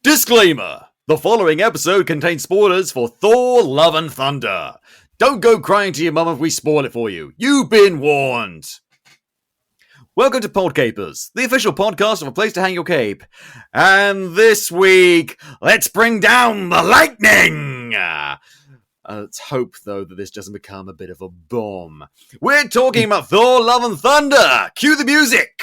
Disclaimer! The following episode contains spoilers for Thor, Love and Thunder. Don't go crying to your mum if we spoil it for you. You've been warned. Welcome to Podcapers, the official podcast of A Place to Hang Your Cape. And this week, let's bring down the lightning! Let's hope, though, that this doesn't become a bit of a bomb. We're talking about Thor, Love and Thunder! Cue the music!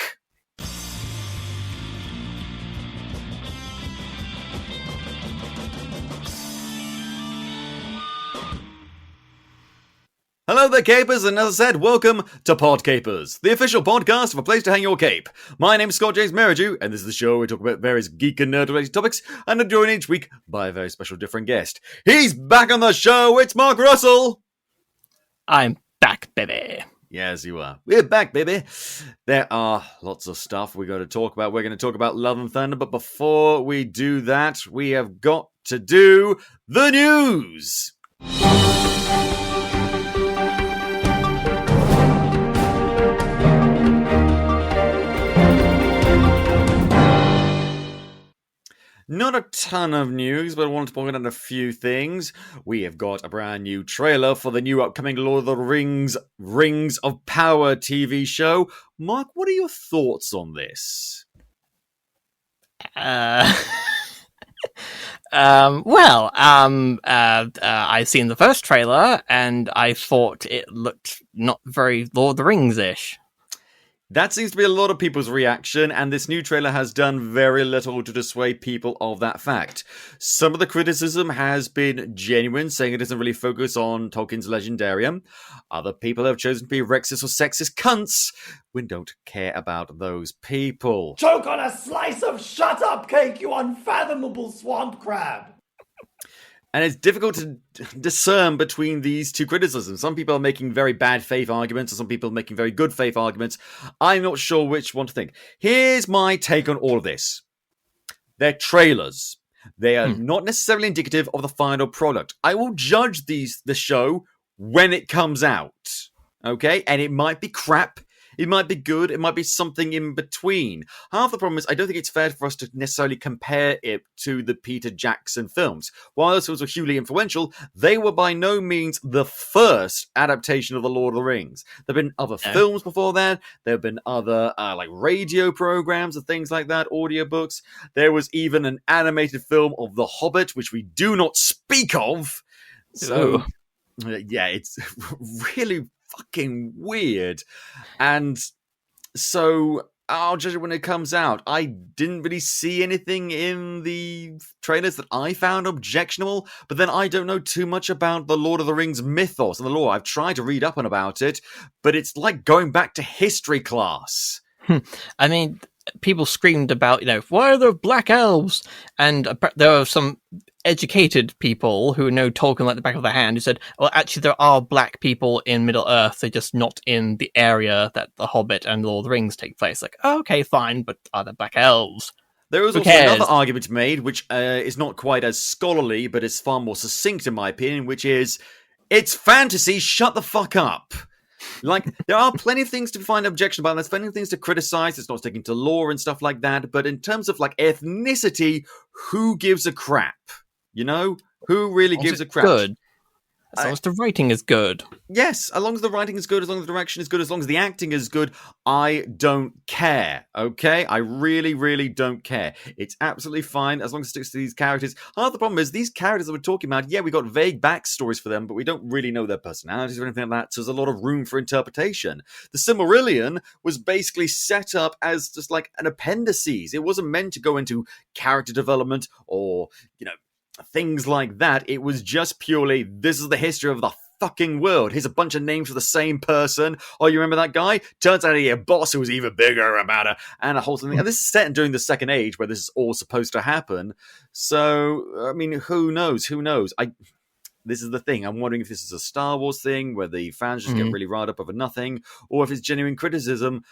Hello there, Capers, and as I said, welcome to Podcapers, the official podcast of A Place to Hang Your Cape. My name is Scott James Merridew, and this is the show where we talk about various geek and nerd-related topics, and are joined each week by a very special different guest. He's back on the show, it's Mark Russell! I'm back, baby. Yes, you are. We're back, baby. There are lots of stuff we're going to talk about. We're going to talk about Love and Thunder, but before we do that, we have got to do the news! Not a ton of news, but I wanted to point out a few things. We have got a brand new trailer for the new upcoming Lord of the Rings, Rings of Power TV show. Mark, what are your thoughts on this? I've seen the first trailer, and I thought it looked not very Lord of the Rings-ish. That seems to be a lot of people's reaction, and this new trailer has done very little to dissuade people of that fact. Some of the criticism has been genuine, saying it doesn't really focus on Tolkien's Legendarium. Other people have chosen to be rexist or sexist cunts. We don't care about those people. Choke on a slice of shut-up cake, you unfathomable swamp crab! And it's difficult to discern between these two criticisms. Some people are making very bad faith arguments, and some people are making very good faith arguments. I'm not sure which one to think. Here's my take on all of this. They're trailers. They are not necessarily indicative of the final product. I will judge the show when it comes out. Okay? And it might be crap. It might be good, it might be something in between. Half the problem is I don't think it's fair for us to necessarily compare it to the Peter Jackson films. While those films were hugely influential, they were by no means the first adaptation of The Lord of the Rings. There have been other films before that. There have been other like radio programs and things like that, audiobooks. There was even an animated film of The Hobbit, which we do not speak of. So, yeah, it's really fucking weird. And so I'll judge it when it comes out. I didn't really see anything in the trailers that I found objectionable, but then I don't know too much about the Lord of the Rings mythos and the lore. I've tried to read up on about it, but it's like going back to history class. I mean, people screamed about, why are there black elves? And there are some educated people who know Tolkien like the back of their hand who said, well, actually, there are black people in Middle-earth. They're just not in the area that The Hobbit and Lord of the Rings take place. Like, okay, fine, but are there black elves? There is also another argument made, which is not quite as scholarly, but is far more succinct in my opinion, which is, it's fantasy, shut the fuck up. Like, there are plenty of things to find objection about. There's plenty of things to criticize. It's not sticking to lore and stuff like that. But in terms of, like, ethnicity, who gives a crap? Who really gives a crap? Good. As long as the writing is good. Yes, as long as the writing is good, as long as the direction is good, as long as the acting is good, I don't care, okay? I really, really don't care. It's absolutely fine as long as it sticks to these characters. Half the problem is these characters that we're talking about, yeah, we got vague backstories for them, but we don't really know their personalities or anything like that, so there's a lot of room for interpretation. The Silmarillion was basically set up as just like an appendices. It wasn't meant to go into character development or, things like that. It was just purely, this is the history of the fucking world. Here's a bunch of names for the same person. Oh, you remember that guy? Turns out he had a boss who was even bigger about it, and a whole thing. And this is set during the Second Age, where this is all supposed to happen. So, I mean, who knows? This is the thing. I'm wondering if this is a Star Wars thing, where the fans just get really riled up over nothing, or if it's genuine criticism.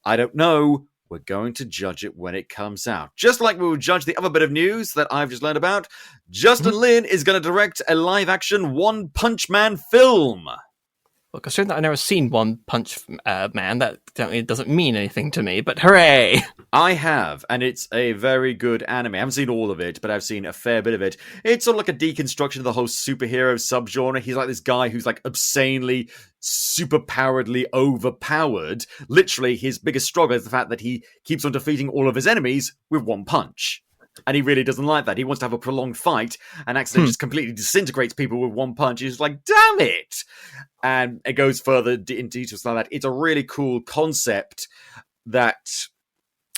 I don't know. We're going to judge it when it comes out. Just like we will judge the other bit of news that I've just learned about, Justin Lin is going to direct a live-action One Punch Man film. Well, considering that I've never seen One Punch Man, that definitely doesn't mean anything to me, but hooray! I have, and it's a very good anime. I haven't seen all of it, but I've seen a fair bit of it. It's sort of like a deconstruction of the whole superhero subgenre. He's like this guy who's like obscenely, superpoweredly overpowered. Literally, his biggest struggle is the fact that he keeps on defeating all of his enemies with one punch. And he really doesn't like that. He wants to have a prolonged fight and accidentally just completely disintegrates people with one punch. He's like, damn it! And it goes further into details like that. It's a really cool concept that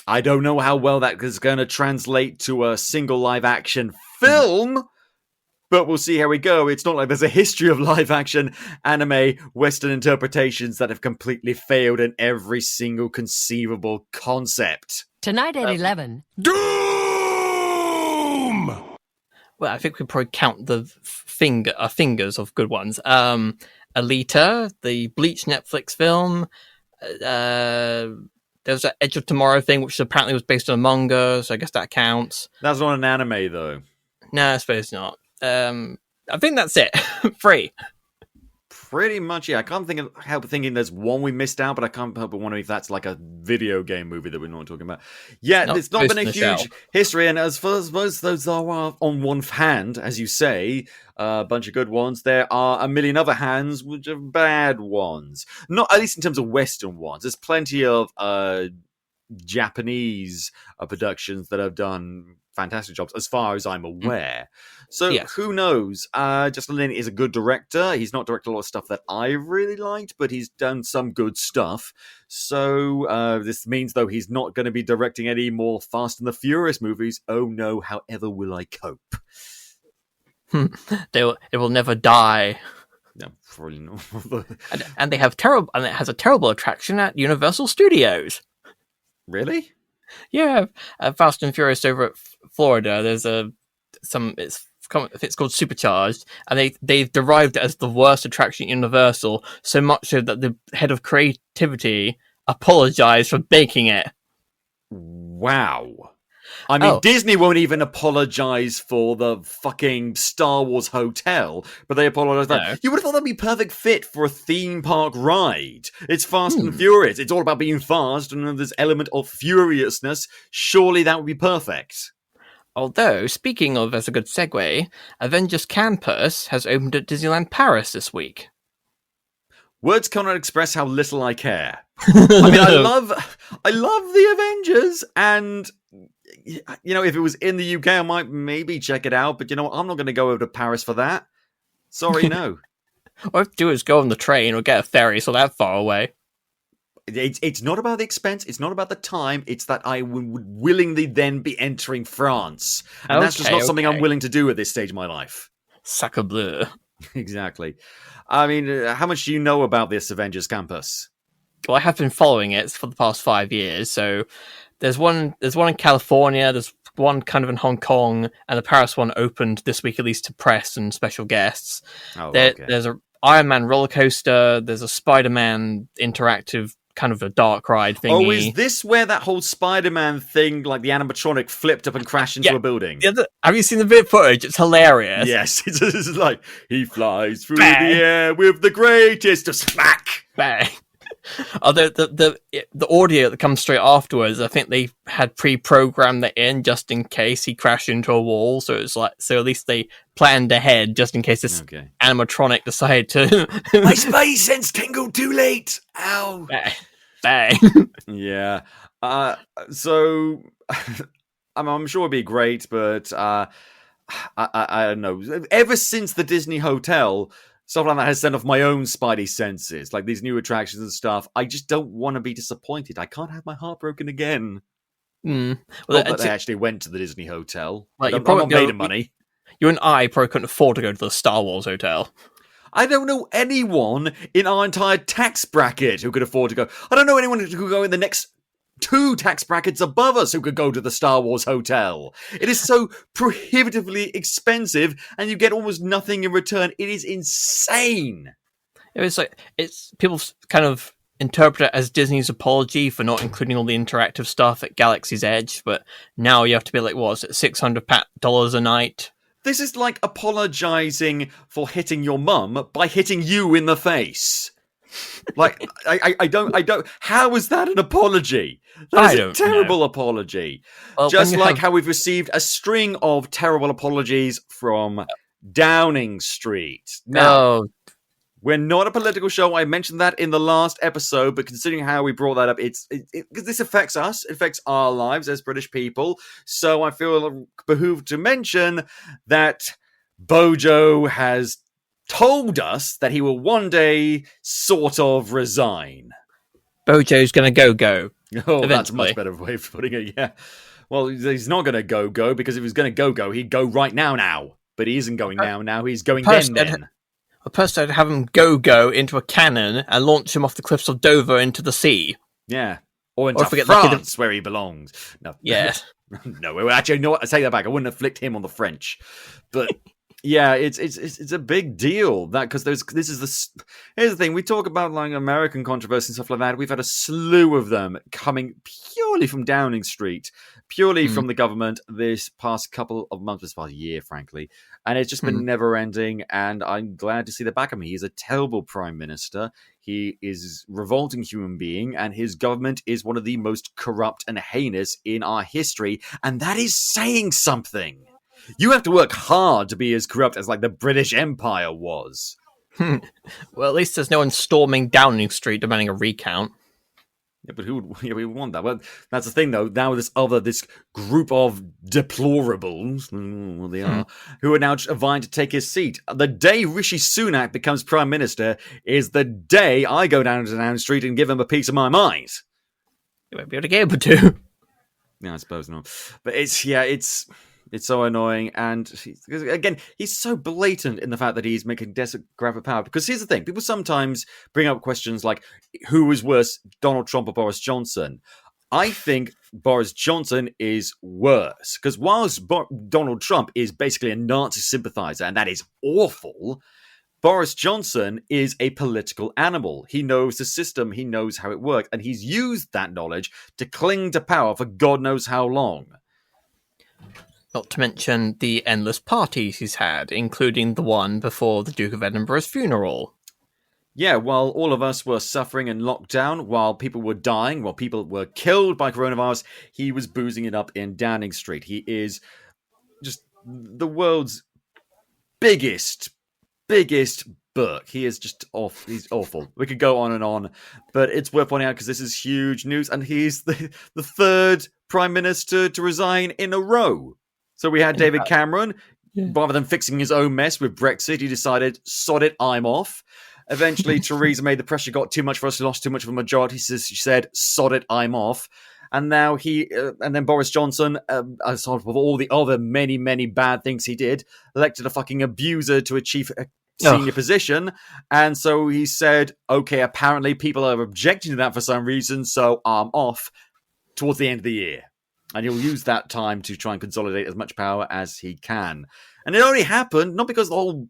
I don't know how well that is going to translate to a single live action film, but we'll see how we go. It's not like there's a history of live action anime Western interpretations that have completely failed in every single conceivable concept. Tonight at 11. Well, I think we probably count the fingers of good ones. Alita, the Bleach Netflix film. There's that Edge of Tomorrow thing, which apparently was based on a manga, so I guess that counts. That's not an anime, though. No, I suppose not. I think that's it. 3. Pretty much, yeah. I can't help thinking there's one we missed out, but I can't help but wonder if that's like a video game movie that we're not talking about. Yeah, it's not been a huge history, and as far as most of those are on one hand, as you say, a bunch of good ones, there are a million other hands which are bad ones. Not at least in terms of Western ones. There's plenty of Japanese productions that have done fantastic jobs, as far as I'm aware. So who knows? Justin Lin is a good director. He's not directed a lot of stuff that I really liked, but he's done some good stuff. So this means, though, he's not going to be directing any more Fast and the Furious movies. Oh no, however will I cope? It will never die. No, probably not. and they have terrible, and it has a terrible attraction at Universal Studios. Really? Yeah, Fast and Furious over at Florida. There's it's called Supercharged, and they've derived it as the worst attraction at Universal, so much so that the head of creativity apologized for making it. Wow. I mean, Disney won't even apologize for the fucking Star Wars hotel, but they apologize for that. No. You would have thought that'd be perfect fit for a theme park ride. It's Fast and Furious. It's all about being fast, and there's element of furiousness. Surely that would be perfect. Although, speaking of, as a good segue, Avengers Campus has opened at Disneyland Paris this week. Words cannot express how little I care. I mean, I love the Avengers, and you know, if it was in the UK, I might maybe check it out. But you know what? I'm not going to go over to Paris for that. Sorry, no. All I have to do is go on the train or get a ferry, so that far away. It's not about the expense. It's not about the time. It's that I would willingly then be entering France. And that's just not something I'm willing to do at this stage of my life. Sacre bleu. Exactly. I mean, how much do you know about this Avengers Campus? Well, I have been following it for the past 5 years. So there's one in California, there's one kind of in Hong Kong, and the Paris one opened this week, at least to press and special guests. There's a Iron Man roller coaster, there's a Spider-Man interactive kind of a dark ride thingy. Oh, is this where that whole Spider-Man thing, like the animatronic, flipped up and crashed into a building? Have you seen the bit footage? It's hilarious. Yes, it's like, he flies through the air with the greatest of smack! Bang! Although the audio that comes straight afterwards, I think they had pre-programmed that in just in case he crashed into a wall. So it's like, so at least they planned ahead just in case this animatronic decided to. My spidey sense tingled too late. Ow! Bang! Yeah. So I'm sure it'd be great, but I don't know. Ever since the Disney Hotel, stuff like that has sent off my own spidey senses, like these new attractions and stuff. I just don't want to be disappointed. I can't have my heart broken again. Well, not that I actually went to the Disney Hotel. Like, I'm not made of money. You and I probably couldn't afford to go to the Star Wars Hotel. I don't know anyone in our entire tax bracket who could afford to go. I don't know anyone who could go in the next 2 tax brackets above us who could go to the Star Wars Hotel. It is so prohibitively expensive, and you get almost nothing in return. It is insane. It's people kind of interpret it as Disney's apology for not including all the interactive stuff at Galaxy's Edge, but now you have to be like, what is it, $600 a night? This is like apologizing for hitting your mum by hitting you in the face. Like, I don't. How is that an apology? That is a terrible apology. Well, Just like how we've received a string of terrible apologies from Downing Street. Now, we're not a political show. I mentioned that in the last episode, but considering how we brought that up, because this affects us, it affects our lives as British people. So I feel behooved to mention that Bojo has told us that he will one day sort of resign. Bojo's going to go. Oh, eventually. That's a much better way of putting it, yeah. Well, he's not going to go, because if he was going to go, he'd go right now. But he isn't going now, he's going then. A person would have him go into a cannon and launch him off the cliffs of Dover into the sea. Yeah. Or into France, where he belongs. No. Yes. No, actually, you know what? I take that back. I wouldn't afflict him on the French. But... yeah, it's a big deal that because here's the thing, we talk about like American controversy and stuff like that. We've had a slew of them coming purely from Downing Street, purely from the government this past couple of months, this past year, frankly, and it's just been never ending. And I'm glad to see the back of him. He is a terrible prime minister. He is a revolting human being, and his government is one of the most corrupt and heinous in our history, and that is saying something. You have to work hard to be as corrupt as, like, the British Empire was. Well, at least there's no one storming Downing Street demanding a recount. Yeah, but who would want that? Well, that's the thing, though. Now this group of deplorables, well, they are, who are now vying to take his seat. The day Rishi Sunak becomes Prime Minister is the day I go down to Downing Street and give him a piece of my mind. You won't be able to. Yeah, I suppose not. But it's so annoying, and again, he's so blatant in the fact that he's making desperate grab for power. Because here's the thing, people sometimes bring up questions like, who is worse, Donald Trump or Boris Johnson? I think Boris Johnson is worse, because whilst Donald Trump is basically a Nazi sympathizer, and that is awful, Boris Johnson is a political animal. He knows the system, he knows how it works, and he's used that knowledge to cling to power for God knows how long. Not to mention the endless parties he's had, including the one before the Duke of Edinburgh's funeral. Yeah, while all of us were suffering in lockdown, while people were dying, while people were killed by coronavirus, he was boozing it up in Downing Street. He is just the world's biggest book. He is just off. He's awful. We could go on and on, but it's worth pointing out because this is huge news, and he's the third Prime Minister to resign in a row. So we had David Cameron, rather than fixing his own mess with Brexit, he decided, sod it, I'm off. Eventually, Theresa May, the pressure got too much for us, she lost too much of a majority, she said, sod it, I'm off. And now and then Boris Johnson, as of all the other many, many bad things he did, elected a fucking abuser to achieve a senior position. And so he said, okay, apparently people are objecting to that for some reason, so I'm off towards the end of the year. And he'll use that time to try and consolidate as much power as he can. And it only happened, not because the whole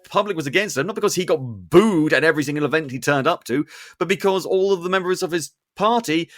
public was against him, not because he got booed at every single event he turned up to, but because all of the members of his party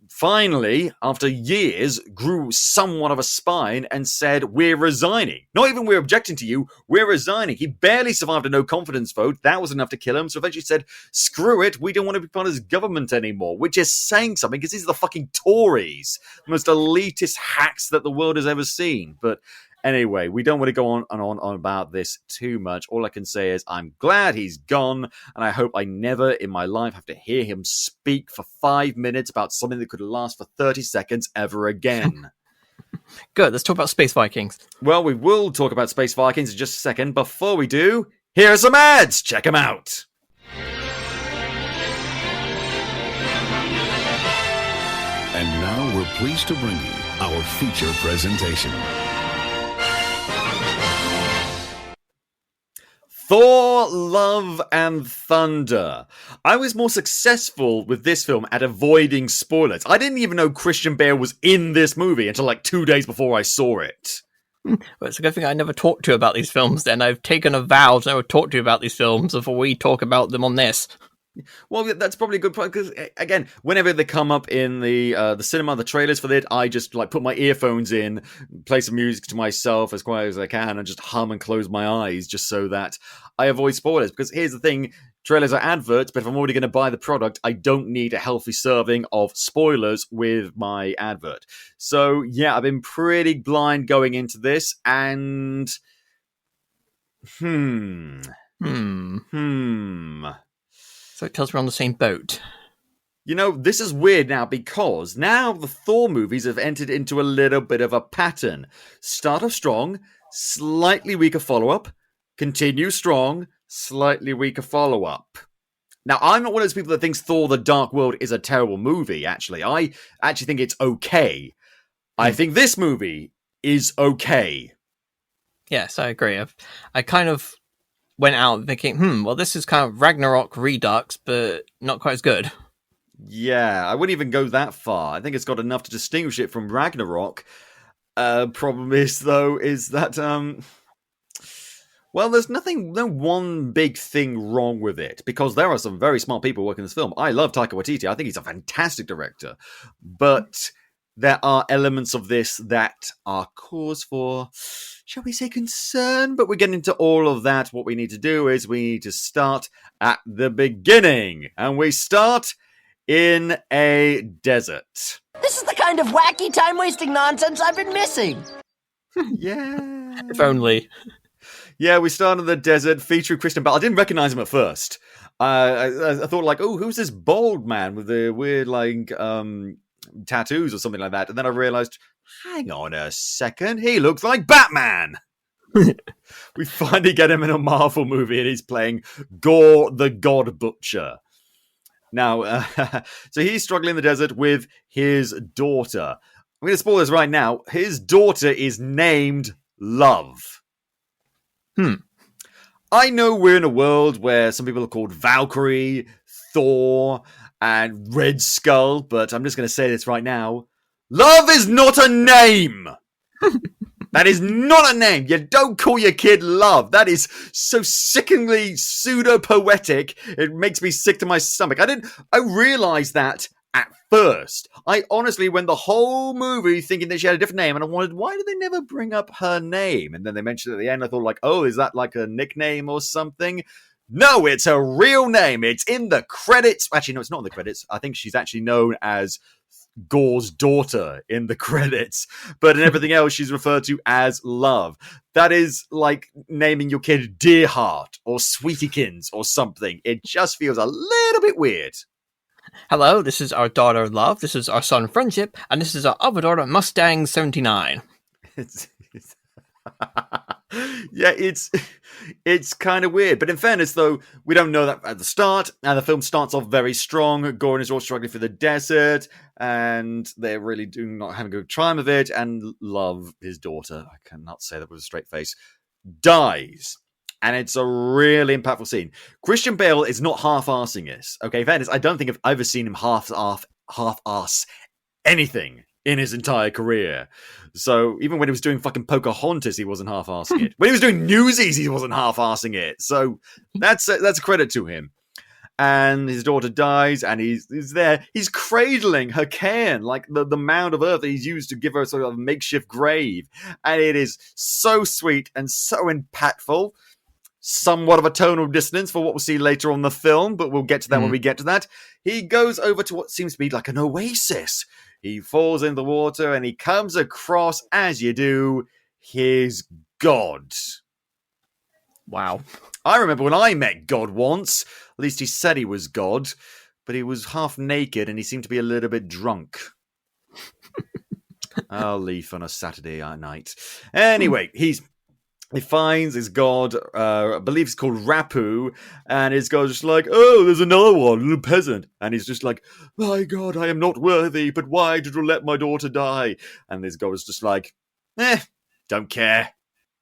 finally, after years, grew somewhat of a spine and said, we're resigning. Not even we're objecting to you, we're resigning. He barely survived a no-confidence vote. That was enough to kill him. So eventually said, screw it, we don't want to be part of his government anymore, which is saying something, because these are the fucking Tories, the most elitist hacks that the world has ever seen. But anyway, we don't want to go on and on about this too much. All I can say is I'm glad he's gone, and I hope I never in my life have to hear him speak for 5 minutes about something that could last for 30 seconds ever again. Good, let's talk about Space Vikings. Well, we will talk about Space Vikings in just a second. Before we do, here are some ads. Check them out. And now we're pleased to bring you our feature presentation. Thor, Love and Thunder. I was more successful with this film at avoiding spoilers. I didn't even know Christian Bale was in this movie until like 2 days before I saw it. Well, it's a good thing I never talked to you about these films then. I've taken a vow to never talk to you about these films before we talk about them on this. Well, that's probably a good point because, again, whenever they come up in the cinema, the trailers for it, I just like put my earphones in, play some music to myself as quiet as I can, and just hum and close my eyes just so that I avoid spoilers. Because here's the thing: trailers are adverts, but if I'm already going to buy the product, I don't need a healthy serving of spoilers with my advert. So yeah, I've been pretty blind going into this, and Hmm. So it tells we're on the same boat. You know, this is weird now because now the Thor movies have entered into a little bit of a pattern. Start off strong, slightly weaker follow-up, continue strong, slightly weaker follow-up. Now, I'm not one of those people that thinks Thor the Dark World is a terrible movie, actually. I actually think it's okay. I think this movie is okay. Yes, I agree. I kind of went out thinking, well, this is kind of Ragnarok Redux, but not quite as good. Yeah, I wouldn't even go that far. I think it's got enough to distinguish it from Ragnarok. Problem is, though, is that, well, there's no one big thing wrong with it, because there are some very smart people working this film. I love Taika Waititi. I think he's a fantastic director. But there are elements of this that are cause for, shall we say, concern? But we're getting into all of that. What we need to do is we need to start at the beginning. And we start in a desert. This is the kind of wacky, time-wasting nonsense I've been missing. Yeah. If only. Yeah, we start in the desert featuring Christian Bale. I didn't recognize him at first. I thought, like, oh, who's this bald man with the weird, like, tattoos or something like that? And then I realized, hang on a second, he looks like Batman. We finally get him in a Marvel movie and he's playing Gore the God Butcher. Now, so he's struggling in the desert with his daughter. I'm going to spoil this right now. His daughter is named Love. I know we're in a world where some people are called Valkyrie, Thor, and Red Skull, but I'm just going to say this right now. Love is not a name! That is not a name. You don't call your kid Love. That is so sickeningly pseudo-poetic. It makes me sick to my stomach. I realized that at first. I honestly went the whole movie thinking that she had a different name, and I wondered, why did they never bring up her name? And then they mentioned it at the end. I thought, like, oh, is that like a nickname or something? No, it's a real name. It's in the credits. Actually, no, it's not in the credits. I think she's actually known as Gore's daughter in the credits, but in everything else she's referred to as Love. That is like naming your kid Dearheart or Sweetiekins or something. It just feels a little bit weird. Hello, this is our daughter Love, this is our son Friendship, and this is our other daughter Mustang 79. Yeah, it's kind of weird. But in fairness, though, we don't know that at the start, and the film starts off very strong. Gore and his all struggling through the desert, and they're really doing not having a good time of it. And Love, his daughter, I cannot say that with a straight face, dies. And it's a really impactful scene. Christian Bale is not half-arsing this. Okay, in fairness, I don't think I've ever seen him half-arse anything in his entire career. So even when he was doing fucking Pocahontas, he wasn't half-arsing it. When he was doing Newsies, he wasn't half-arsing it. So that's a credit to him. And his daughter dies, and he's there. He's cradling her cairn, like the mound of earth that he's used to give her sort of a makeshift grave. And it is so sweet and so impactful. Somewhat of a tonal dissonance for what we'll see later on in the film, but we'll get to that when we get to that. He goes over to what seems to be like an oasis. He falls in the water and he comes across, as you do, his God. Wow. I remember when I met God once. At least he said he was God, but he was half naked and he seemed to be a little bit drunk. I'll leave on a Saturday night. Anyway, he finds his god, I believe it's called Rapu, and his god's just like, oh, there's another one, little peasant. And he's just like, my God, I am not worthy, but why did you let my daughter die? And his god is just like, don't care.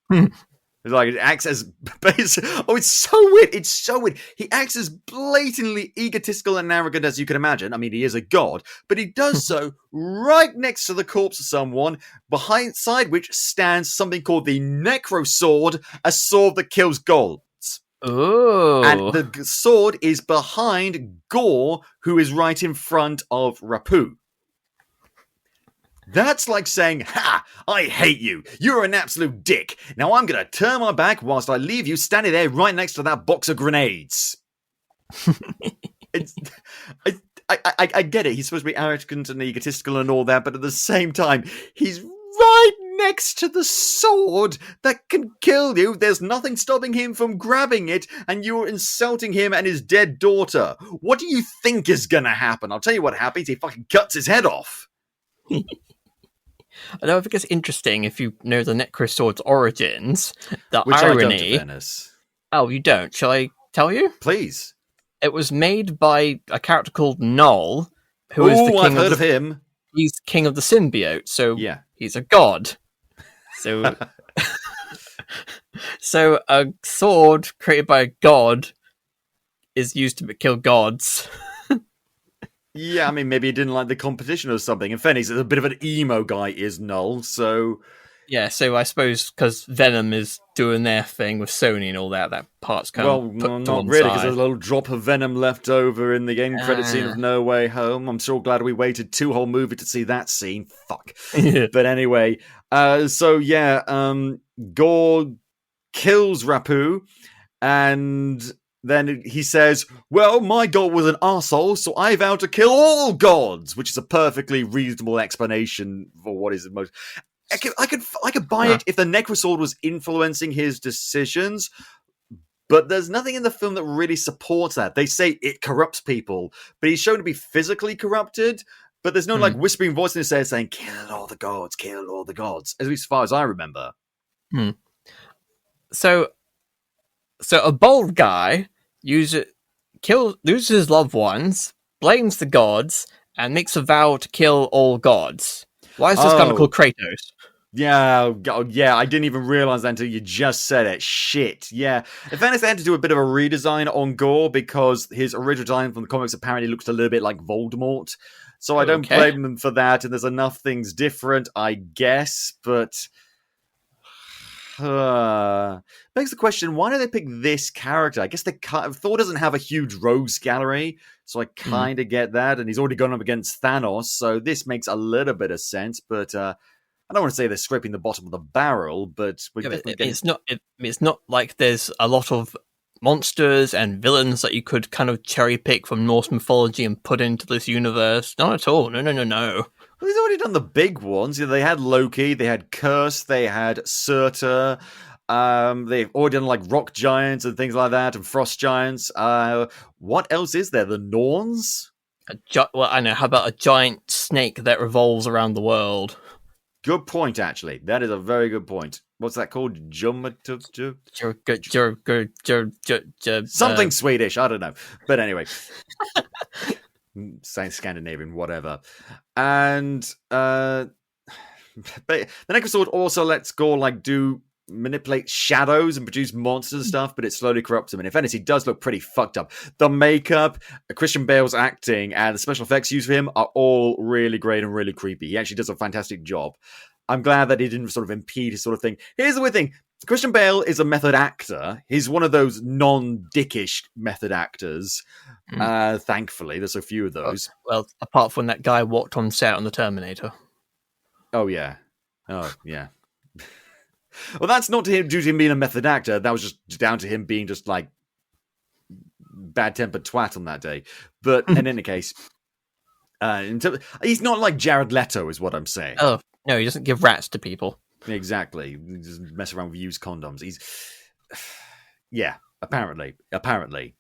It's like, it acts as, it's so weird. It's so weird. He acts as blatantly egotistical and arrogant as you can imagine. I mean, he is a god, but he does so right next to the corpse of someone, behind which stands something called the Necro Sword, a sword that kills gods. Oh. And the sword is behind Gore, who is right in front of Rapu. That's like saying, "Ha! I hate you. You're an absolute dick. Now I'm going to turn my back whilst I leave you standing there right next to that box of grenades." I get it. He's supposed to be arrogant and egotistical and all that, but at the same time, he's right next to the sword that can kill you. There's nothing stopping him from grabbing it, and you're insulting him and his dead daughter. What do you think is going to happen? I'll tell you what happens. He fucking cuts his head off. Although I think it's interesting if you know the Necrosword's origins, the Which irony... I don't, in fairness. Oh, you don't? Shall I tell you? Please. It was made by a character called Null, who is the king I've heard of him. He's king of the symbiote, so Yeah. he's a god. So, so a sword created by a god is used to kill gods. Yeah, I mean, maybe he didn't like the competition or something. In fairness, he's a bit of an emo guy, is Null, so... Yeah, so I suppose because Venom is doing their thing with Sony and all that, that part's kind of put to not one really, because side. there's a little drop of Venom left over in the end credit scene of No Way Home. I'm sure glad we waited 2 whole movies to see that scene. Fuck. But anyway, Gore kills Rapu, and then he says, "Well, my god was an arsehole, so I vow to kill all gods," which is a perfectly reasonable explanation for what is the most... I could buy it if the Necrosword was influencing his decisions, but there's nothing in the film that really supports that. They say it corrupts people, but he's shown to be physically corrupted, but there's no like whispering voice in his head saying, "Kill all the gods, kill all the gods," at least as far as I remember. So a bold guy loses his loved ones, blames the gods, and makes a vow to kill all gods. Why is this guy called Kratos? Yeah, I didn't even realize that until you just said it. Shit, yeah. In fairness, they had to do a bit of a redesign on Gore because his original design from the comics apparently looks a little bit like Voldemort. So I don't blame them for that, and there's enough things different, I guess, but... begs the question, why do they pick this character? I guess Thor doesn't have a huge rogues gallery, so I kind of get that, and he's already gone up against Thanos, so this makes a little bit of sense, but I don't want to say they're scraping the bottom of the barrel, but... It's not like there's a lot of monsters and villains that you could kind of cherry pick from Norse mythology and put into this universe. Not at all. No. Well, he's already done the big ones. You know, they had Loki, they had Curse, they had Surtur. They've already done like rock giants and things like that, and frost giants. What else is there? The Norns? Well, I know. How about a giant snake that revolves around the world? Good point, actually. That is a very good point. What's that called? Something Swedish. I don't know. But anyway. Scandinavian, whatever. And but the Necrosword also lets Gore manipulate shadows and produce monsters and stuff, but it slowly corrupts him. And in fairness, he does look pretty fucked up. The makeup, Christian Bale's acting, and the special effects used for him are all really great and really creepy. He actually does a fantastic job. I'm glad that he didn't sort of impede his sort of thing. Here's the weird thing. Christian Bale is a method actor. He's one of those non-dickish method actors. Thankfully, there's a few of those. Well, apart from that guy walked on set on the Terminator. Oh, yeah. Well, that's not due to him being a method actor. That was just down to him being just like bad-tempered twat on that day. But in any case, he's not like Jared Leto, is what I'm saying. Oh, no, he doesn't give rats to people. Exactly. He doesn't mess around with used condoms. Yeah, apparently,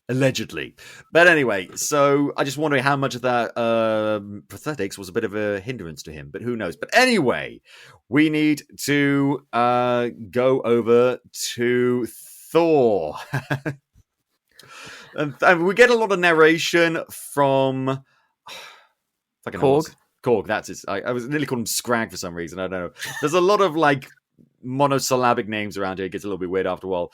allegedly. But anyway, so I just wondering how much of that prosthetics was a bit of a hindrance to him, but who knows. But anyway, we need to go over to Thor. and we get a lot of narration from... Korg, that's it. I was nearly calling him Scrag for some reason. I don't know. There's a lot of like monosyllabic names around here. It gets a little bit weird after a while.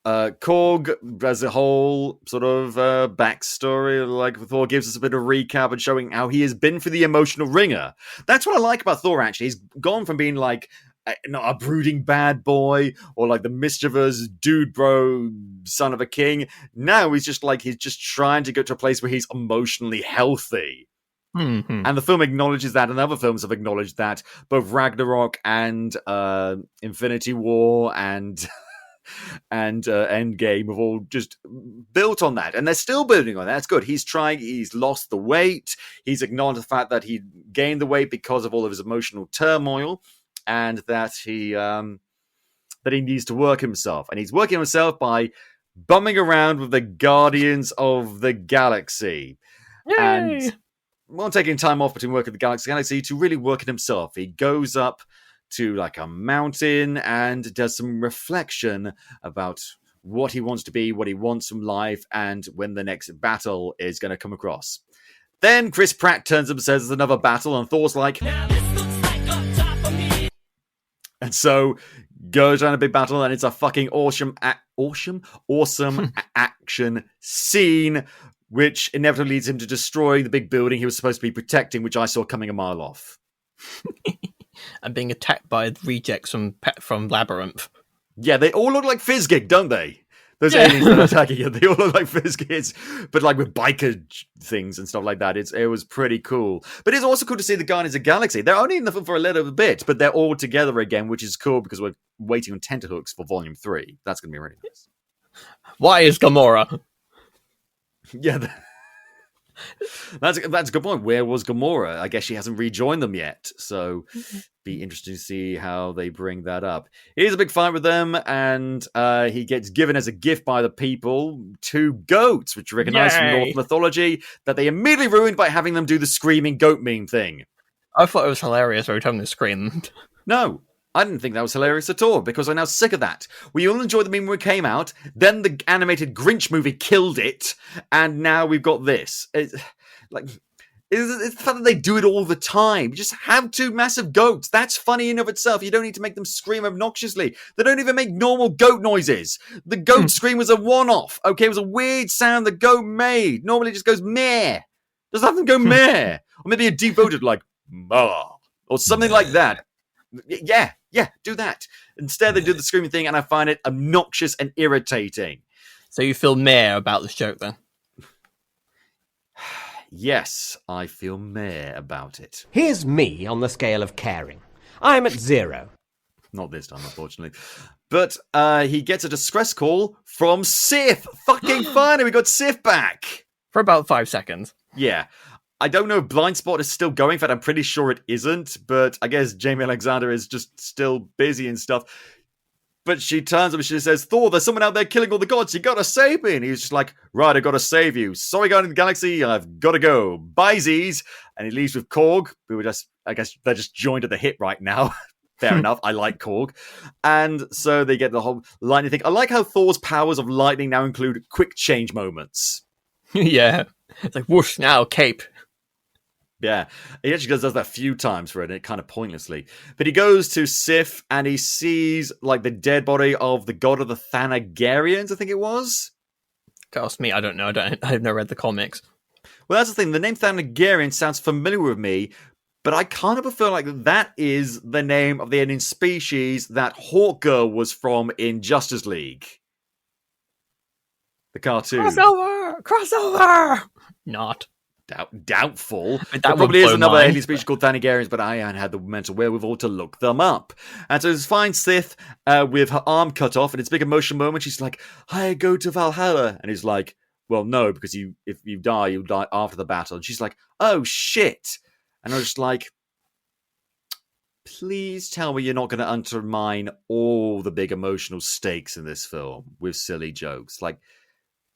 Korg as a whole sort of backstory, like Thor gives us a bit of recap and showing how he has been for the emotional ringer. That's what I like about Thor, actually. He's gone from being like not a brooding bad boy or like the mischievous dude bro son of a king. Now he's just trying to get to a place where he's emotionally healthy. Mm-hmm. And the film acknowledges that, and other films have acknowledged that. Both Ragnarok and Infinity War and Endgame have all just built on that, and they're still building on that. That's good. He's lost the weight. He's acknowledged the fact that he gained the weight because of all of his emotional turmoil, and that he needs to work himself. And he's working himself by bumming around with the Guardians of the Galaxy. Yay! And while taking time off between work at the Galaxy to really work at himself, he goes up to like a mountain and does some reflection about what he wants to be, what he wants from life, and when the next battle is going to come across. Then Chris Pratt turns up and says there's another battle, and Thor's like, now this looks like on top of me. And so goes around a big battle, and it's a fucking awesome action scene, which inevitably leads him to destroy the big building he was supposed to be protecting, which I saw coming a mile off. And being attacked by rejects from Labyrinth. Yeah, they all look like Fizzgig, don't they? Those aliens that are attacking you, they all look like Fizzgigs, but like with biker things and stuff like that. It was pretty cool. But it's also cool to see the Guardians of the Galaxy. They're only in the film for a little bit, but they're all together again, which is cool because we're waiting on tenterhooks for Volume 3. That's going to be really nice. Why is Gamora? Yeah, that's a good point. Where was Gamora? I guess she hasn't rejoined them yet, so be interesting to see how they bring that up. Here's a big fight with them, and he gets given as a gift by the people 2 goats, which are recognized from Norse mythology, that they immediately ruined by having them do the screaming goat meme thing. I thought it was hilarious every time they screamed. No, I didn't think that was hilarious at all, because I'm now sick of that. We all enjoyed the meme when it came out, then the animated Grinch movie killed it, and now we've got this. It's the fact that they do it all the time. Just have 2 massive goats. That's funny in of itself. You don't need to make them scream obnoxiously. They don't even make normal goat noises. The goat scream was a one-off. Okay, it was a weird sound the goat made. Normally it just goes meh. Just have them go meh. Or maybe a devoted like ma. Or something like that. Yeah, do that. Instead, they do the screaming thing, and I find it obnoxious and irritating. So you feel meh about this joke, then? Yes, I feel meh about it. Here's me on the scale of caring. I'm at 0. Not this time, unfortunately. But he gets a distress call from Sif. Fucking finally, we got Sif back. For about 5 seconds. Yeah. I don't know if Blind Spot is still going. In fact, I'm pretty sure it isn't. But I guess Jamie Alexander is just still busy and stuff. But she turns up and she says, Thor, there's someone out there killing all the gods. You gotta save me. And he's just like, right, I gotta save you. Sorry, Guardian of the Galaxy. I've gotta go. Bye-sies. And he leaves with Korg, who were I guess they're just joined at the hip right now. Fair enough. I like Korg. And so they get the whole lightning thing. I like how Thor's powers of lightning now include quick change moments. Yeah. It's like, whoosh, now, cape. Yeah, he actually does that a few times for it, kind of pointlessly. But he goes to Sif, and he sees, like, the dead body of the god of the Thanagarians, I think it was? Ask me, I don't know. I've never read the comics. Well, that's the thing. The name Thanagarian sounds familiar with me, but I kind of feel like that is the name of the alien species that Hawkgirl was from in Justice League. The cartoon. Crossover! Not. Doubtful. That there probably is another mind. alien species called Thanagarians, but I hadn't had the mental wherewithal to look them up. And so it's fine Sith with her arm cut off, and it's a big emotional moment. She's like, I go to Valhalla. And he's like, well, no, because if you die after the battle. And she's like, oh, shit. And I was just like, please tell me you're not going to undermine all the big emotional stakes in this film with silly jokes. Like,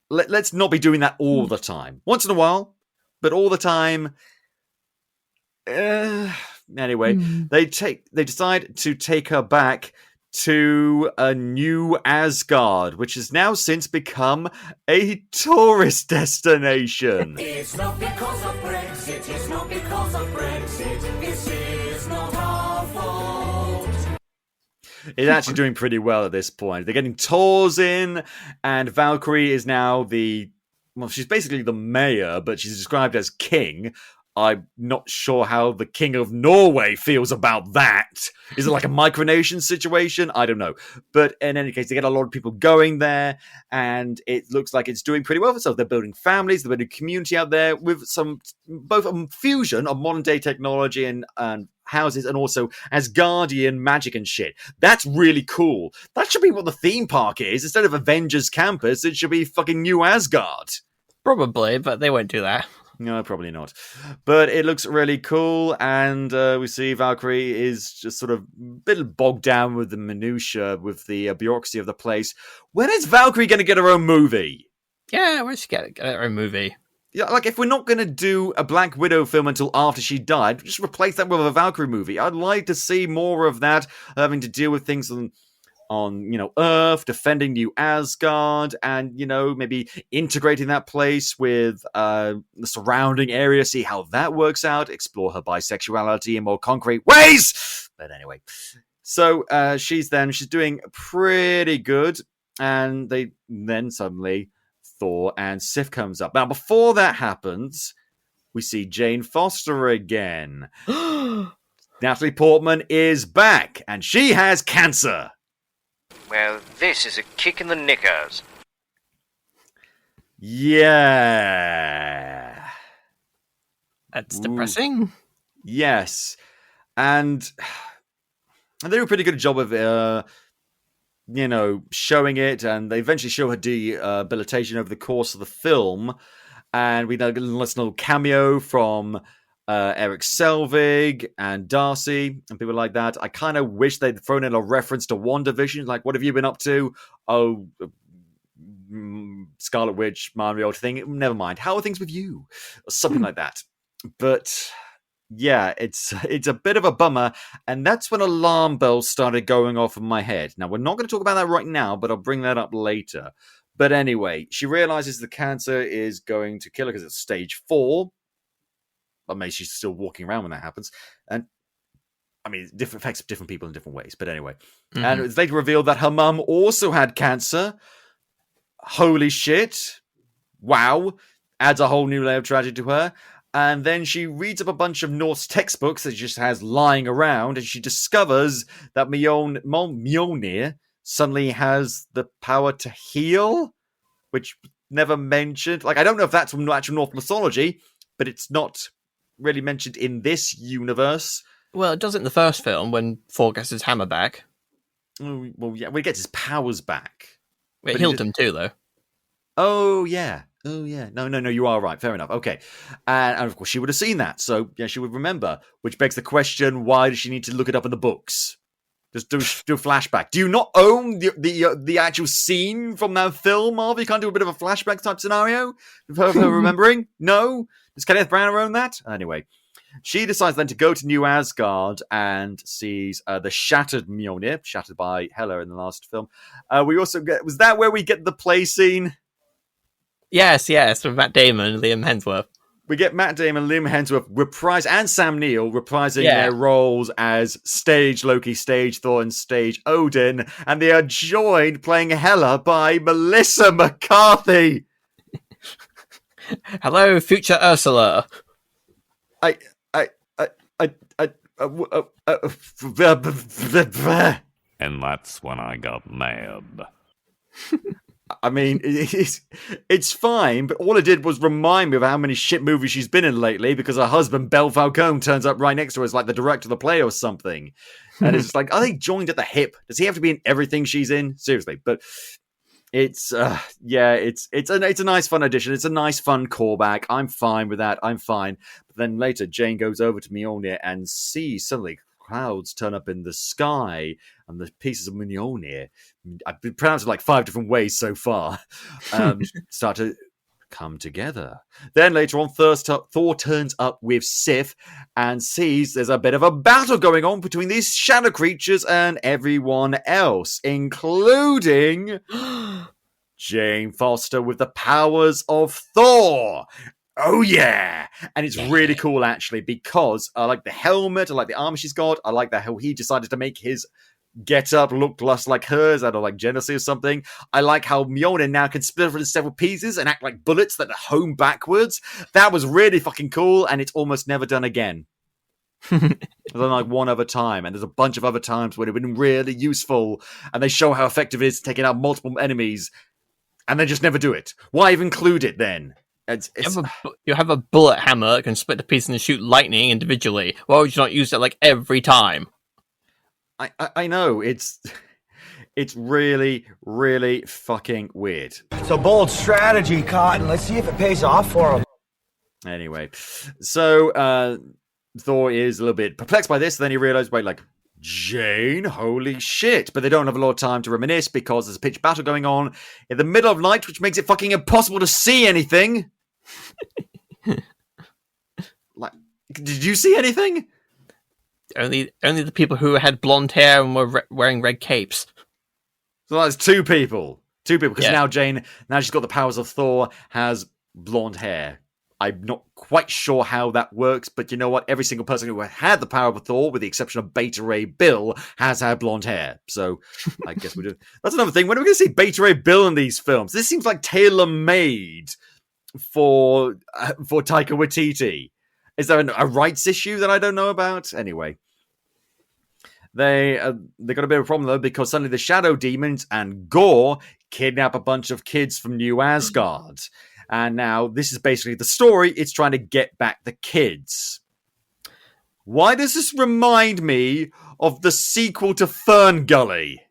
let's not be doing that all the time. Once in a while. But all the time, anyway, they decide to take her back to a new Asgard, which has now since become a tourist destination. It's not because of Brexit, it's not because of Brexit, this is not our fault. It's actually doing pretty well at this point. They're getting tours in, and Valkyrie is now she's basically the mayor, but she's described as king I'm not sure how the King of Norway feels about that. Is it like a micronation situation? I don't know. But in any case, they get a lot of people going there, and it looks like it's doing pretty well for itself. They're building families, they're building community out there with some both a fusion of modern day technology and houses, and also Asgardian magic and shit. That's really cool. That should be what the theme park is. Instead of Avengers Campus, it should be fucking New Asgard. Probably, but they won't do that. No, probably not. But it looks really cool, and we see Valkyrie is just sort of a bit bogged down with the minutiae, with the bureaucracy of the place. When is Valkyrie going to get her own movie? Yeah, where's she get her own movie? Yeah, like, if we're not going to do a Black Widow film until after she died, just replace that with a Valkyrie movie. I'd like to see more of that, having to deal with things on Earth, defending New Asgard, and maybe integrating that place with the surrounding area, see how that works out, explore her bisexuality in more concrete ways. But anyway, so she's doing pretty good, and then suddenly Thor and Sif comes up. Now, before that happens, we see Jane Foster again. Natalie Portman is back, and she has cancer. Well, this is a kick in the knickers. Yeah. That's depressing. Yes. And they do a pretty good job of, showing it, and they eventually show her debilitation over the course of the film. And we get a little cameo from Eric Selvig and Darcy and people like that. I kind of wish they'd thrown in a reference to WandaVision, like, what have you been up to? Oh, Scarlet Witch, Mario thing. Never mind. How are things with you? Or something like that. But yeah, it's a bit of a bummer, and that's when alarm bells started going off in my head. Now, we're not going to talk about that right now, but I'll bring that up later. But anyway, she realizes the cancer is going to kill her because it's stage 4. But maybe she's still walking around when that happens. And I mean, it affects different people in different ways. But anyway. Mm-hmm. And it's later revealed that her mum also had cancer. Holy shit. Wow. Adds a whole new layer of tragedy to her. And then she reads up a bunch of Norse textbooks that she just has lying around. And she discovers that Mjolnir suddenly has the power to heal. Which never mentioned. Like, I don't know if that's from actual Norse mythology. But it's not really mentioned in this universe. Well, it does it in the first film when Thor gets his hammer back. Oh, well, yeah, when he gets his powers back. It healed him too, though. Oh, yeah. Oh, yeah. No, you are right. Fair enough. Okay. And of course, she would have seen that. So, yeah, she would remember. Which begs the question, why does she need to look it up in the books? Just do a flashback. Do you not own the actual scene from that film, Marvel? You can't do a bit of a flashback type scenario? Of her remembering? No? Does Kenneth Branagh own that? Anyway, she decides then to go to New Asgard and sees the shattered Mjolnir, shattered by Hela in the last film. We also was that where we get the play scene? Yes, with Matt Damon and Liam Hemsworth. We get Matt Damon, Liam Hemsworth and Sam Neill reprising their roles as stage Loki, stage Thor, and stage Odin, and they are joined playing Hela by Melissa McCarthy. Hello, future Ursula. And that's when I got mad. I mean, it's fine, but all it did was remind me of how many shit movies she's been in lately, because her husband, Belle Falcone, turns up right next to her as like the director of the play or something. And it's just like, are they joined at the hip? Does he have to be in everything she's in? Seriously. But it's a nice fun addition. It's a nice fun callback. I'm fine with that. I'm fine. But then later, Jane goes over to Mjolnir and sees suddenly clouds turn up in the sky, and the pieces of Mjolnir, I've been pronounced it like 5 different ways so far, start to come together. Then later on, Thor turns up with Sif and sees there's a bit of a battle going on between these shadow creatures and everyone else, including Jane Foster with the powers of Thor. Oh, yeah. And it's really cool, actually, because I like the helmet, I like the armor she's got, I like how he decided to make his get up look less like hers out of like jealousy or something. I like how Mjolnir now can split up into several pieces and act like bullets that are home backwards. That was really fucking cool, and it's almost never done again. There's only like one other time, and there's a bunch of other times where it's been really useful, and they show how effective it is taking out multiple enemies, and they just never do it. Why even include it then? You have a bullet hammer that can split the piece and shoot lightning individually. Why would you not use it like every time? I know, it's really, really fucking weird. It's a bold strategy, Cotton. Let's see if it pays off for him. Anyway, so Thor is a little bit perplexed by this, then he realizes, wait, like, Jane, holy shit. But they don't have a lot of time to reminisce because there's a pitched battle going on in the middle of night, which makes it fucking impossible to see anything. Like, did you see anything? Only the people who had blonde hair and were wearing red capes. So that's two people, because Yeah. now Jane, now she's got the powers of Thor, has blonde hair. I'm not quite sure how that works, but you know what? Every single person who had the power of Thor, with the exception of Beta Ray Bill, has had blonde hair. So I guess we do. That's another thing. When are we going to see Beta Ray Bill in these films? This seems like tailor-made for Taika Waititi. Is there a rights issue that I don't know about? Anyway. They got a bit of a problem, though, because suddenly the Shadow Demons and Gore kidnap a bunch of kids from New Asgard. And now this is basically the story. It's trying to get back the kids. Why does this remind me of the sequel to Fern Gully?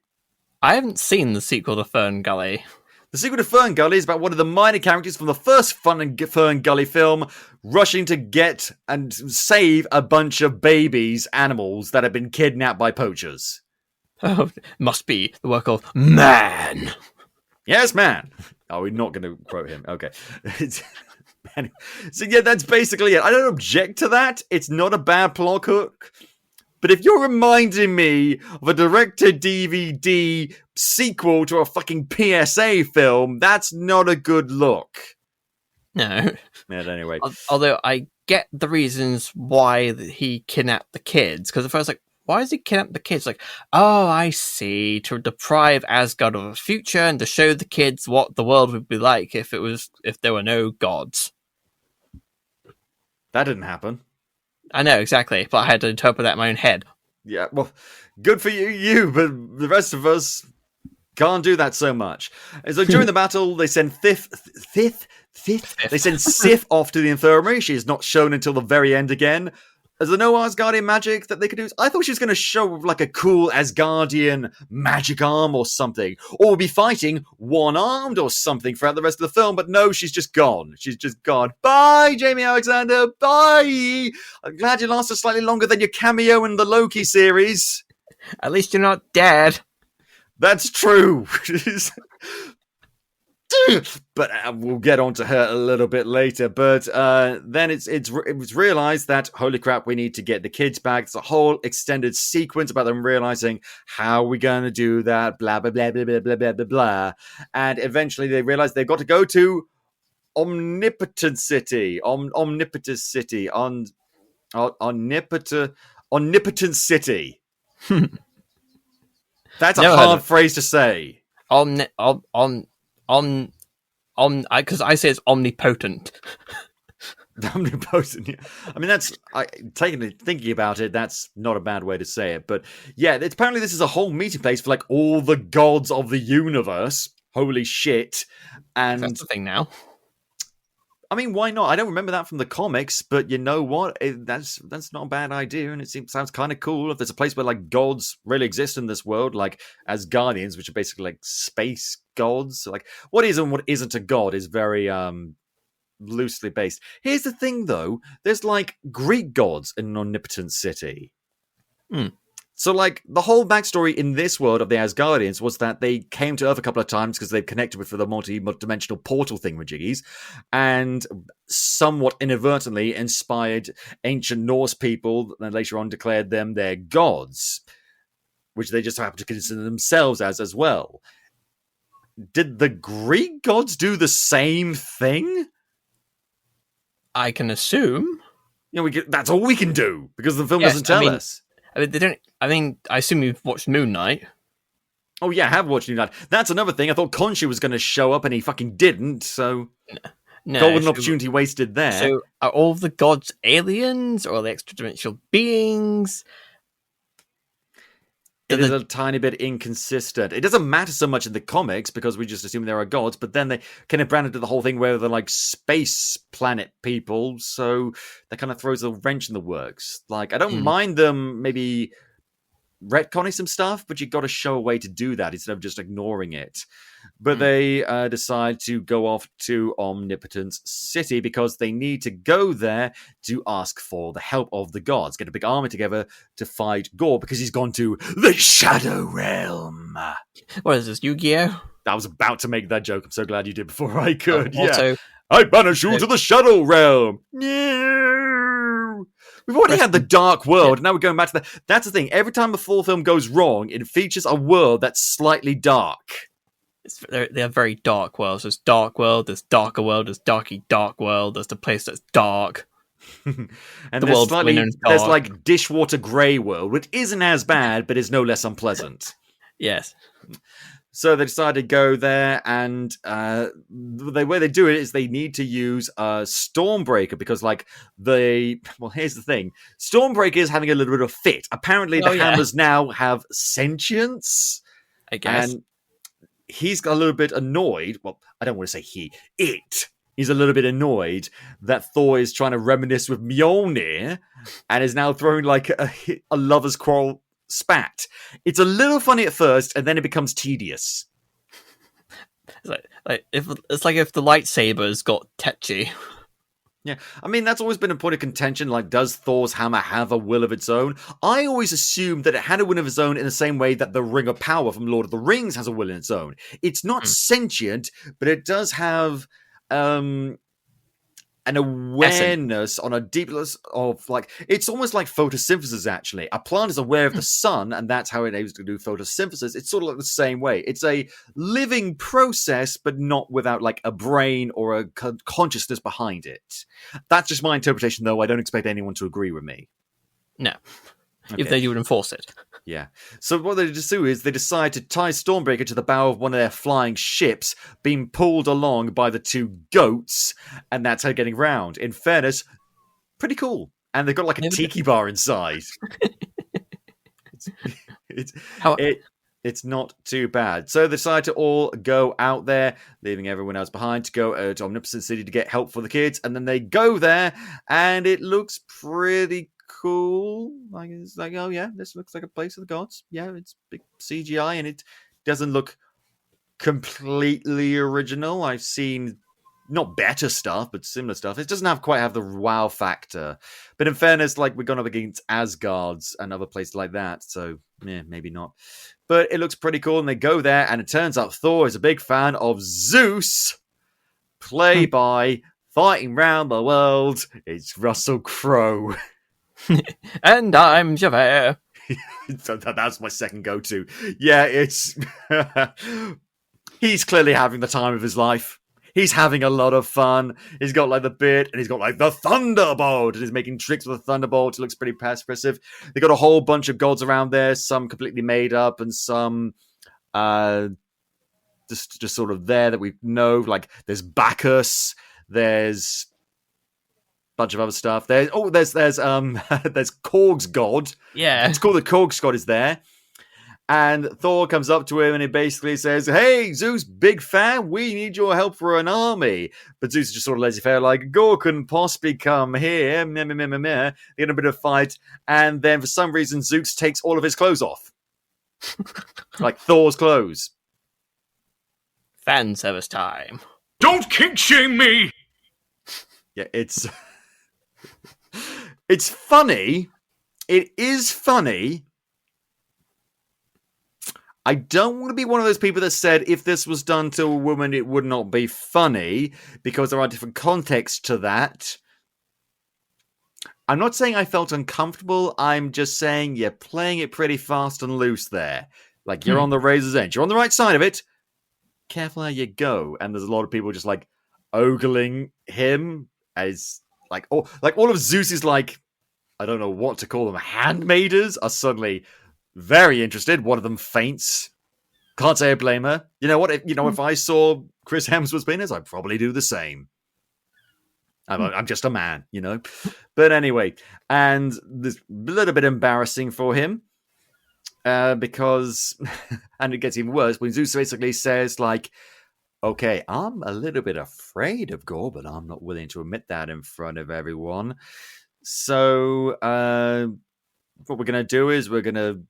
I haven't seen the sequel to Fern Gully. The sequel to Fern Gully is about one of the minor characters from the first Fern Gully film rushing to get and save a bunch of babies, animals that have been kidnapped by poachers. Oh, must be the work of man. Yes, man. Oh, we're not going to quote him. Okay. So yeah, that's basically it. I don't object to that. It's not a bad plot hook. But if you're reminding me of a direct-to-DVD sequel to a fucking PSA film, that's not a good look. No. Yeah, anyway. Although I get the reasons why he kidnapped the kids. Because at first, like, why does he kidnap the kids? Like, oh, I see. To deprive Asgard of a future and to show the kids what the world would be like if there were no gods. That didn't happen. I know, exactly. But I had to interpret that in my own head. Yeah, well, good for you, but the rest of us can't do that so much. And so during the battle, they send They send Sif off to the infirmary. She is not shown until the very end again. Is there no Asgardian magic that they could use? I thought she was going to show like a cool Asgardian magic arm or something. Or we'll be fighting one-armed or something throughout the rest of the film. But no, she's just gone. She's just gone. Bye, Jamie Alexander. Bye. I'm glad you lasted slightly longer than your cameo in the Loki series. At least you're not dead. That's true. But we'll get on to her a little bit later. But then it was realized that, holy crap, we need to get the kids back. It's a whole extended sequence about them realizing how we're going to do that, blah, blah, blah, blah, blah, blah, blah, blah, blah. And eventually they realize they've got to go to Omnipotent City. Omnipotent City. Omnipotent City. That's a hard phrase to say. Because I say it's omnipotent. Omnipotent. Yeah. I mean, thinking about it, that's not a bad way to say it. But yeah, apparently this is a whole meeting place for like all the gods of the universe. Holy shit! And that's the thing now. I mean, why not? I don't remember that from the comics, but you know what? That's not a bad idea, and sounds kind of cool. If there's a place where like gods really exist in this world, like Asgardians, which are basically like space gods. Like what is and what isn't a god is very loosely based. Here's the thing, though: there's like Greek gods in an omnipotent city. So, like, the whole backstory in this world of the Asgardians was that they came to Earth a couple of times because they've connected with the multi-dimensional portal thingamajiggies, and somewhat inadvertently inspired ancient Norse people and later on declared them their gods, which they just happen to consider themselves as well. Did the Greek gods do the same thing? I can assume. You know, that's all we can do because the film doesn't tell us. I mean, they don't. I mean, I assume you've watched Moon Knight. Oh yeah, I have watched New Night. That's another thing. I thought Khonshu was going to show up, and he fucking didn't. So No, golden so, opportunity wasted there. So, are all of the gods aliens or are they extra-dimensional beings? It is a tiny bit inconsistent. It doesn't matter so much in the comics because we just assume there are gods, but then they kind of branded the whole thing where they're like space planet people, so that kind of throws a wrench in the works. Like, I don't mind them maybe retconning some stuff, but you got to show a way to do that instead of just ignoring it. But they decide to go off to Omnipotence City because they need to go there to ask for the help of the gods, get a big army together to fight Gore because he's gone to the Shadow Realm. What is this, Yu-Gi-Oh? I was about to make that joke. I'm so glad you did before I could. Also, I banish you to the Shadow Realm. No. We've already had the Dark World, and now we're going back to that. That's the thing. Every time a full film goes wrong, it features a world that's slightly dark. they're very dark worlds. There's Dark World, there's Darker World, there's Darky Dark World, there's the place that's dark. And The there's world's slightly, known as there's dark. like Dishwater Grey World, which isn't as bad, but is no less unpleasant. Yes. So they decided to go there, and the way they do it is they need to use Stormbreaker because, like, here's the thing: Stormbreaker is having a little bit of a fit. Apparently, the hammers now have sentience, I guess. and he's got a little bit annoyed. Well, I don't want to say he's a little bit annoyed that Thor is trying to reminisce with Mjolnir and is now throwing like a lover's quarrel spat. It's a little funny at first, and then it becomes tedious. It's like if the lightsabers got tetchy. Yeah, I mean, that's always been a point of contention. Like, does Thor's hammer have a will of its own? I always assumed that it had a will of its own in the same way that the Ring of Power from Lord of the Rings has a will in its own. It's not sentient, but it does have an awareness on a deep of, like, it's almost like photosynthesis, actually. A plant is aware of the sun, and that's how it aims to do photosynthesis. It's sort of like the same way. It's a living process, but not without, like, a brain or a consciousness behind it. That's just my interpretation, though. I don't expect anyone to agree with me. No. Okay. If they would enforce it. Yeah. So what they do is they decide to tie Stormbreaker to the bow of one of their flying ships, being pulled along by the two goats, and that's how they're getting round. In fairness, pretty cool. And they've got like a tiki bar inside. It's not too bad. So they decide to all go out there, leaving everyone else behind to go to Omnipotent City to get help for the kids. And then they go there, and it looks pretty cool. Like, it's like, oh yeah, this looks like a place of the gods. Yeah, it's big CGI, and it doesn't look completely original. I've seen not better stuff, but similar stuff. It doesn't quite have the wow factor. But in fairness, like, we're going up against Asgards and other places like that, so yeah, maybe not. But it looks pretty cool, and they go there, and it turns out Thor is a big fan of Zeus, played by, fighting round the world, it's Russell Crowe. And I'm Javert. That's my second go-to. Yeah, it's... He's clearly having the time of his life. He's having a lot of fun. He's got, like, the beard, and he's got, like, the Thunderbolt, and he's making tricks with the Thunderbolt. It looks pretty impressive. They got a whole bunch of gods around there, some completely made up, and some just sort of there that we know. Like, there's Bacchus, there's bunch of other stuff. There's Korg's god. Yeah. It's called the Korg's god is there. And Thor comes up to him and he basically says, "Hey, Zeus, big fan, we need your help for an army." But Zeus is just sort of laissez-faire, like, Gore couldn't possibly come here. They get a bit of a fight. And then for some reason, Zeus takes all of his clothes off. Like Thor's clothes. Fan service time. Don't kink shame me! Yeah, it's funny. It is funny. I don't want to be one of those people that said if this was done to a woman, it would not be funny, because there are different contexts to that. I'm not saying I felt uncomfortable. I'm just saying you're playing it pretty fast and loose there. Like, you're on the razor's edge. You're on the right side of it. Careful how you go. And there's a lot of people just, like, ogling him as, like all of Zeus's, like, I don't know what to call them, handmaidens are suddenly very interested. One of them faints. Can't say I blame her. You know what? If I saw Chris Hemsworth's penis, I'd probably do the same. I'm just a man, But anyway, and this a little bit embarrassing for him because, and it gets even worse when Zeus basically says, like, okay, I'm a little bit afraid of gore, but I'm not willing to admit that in front of everyone. So what we're going to do is we're going to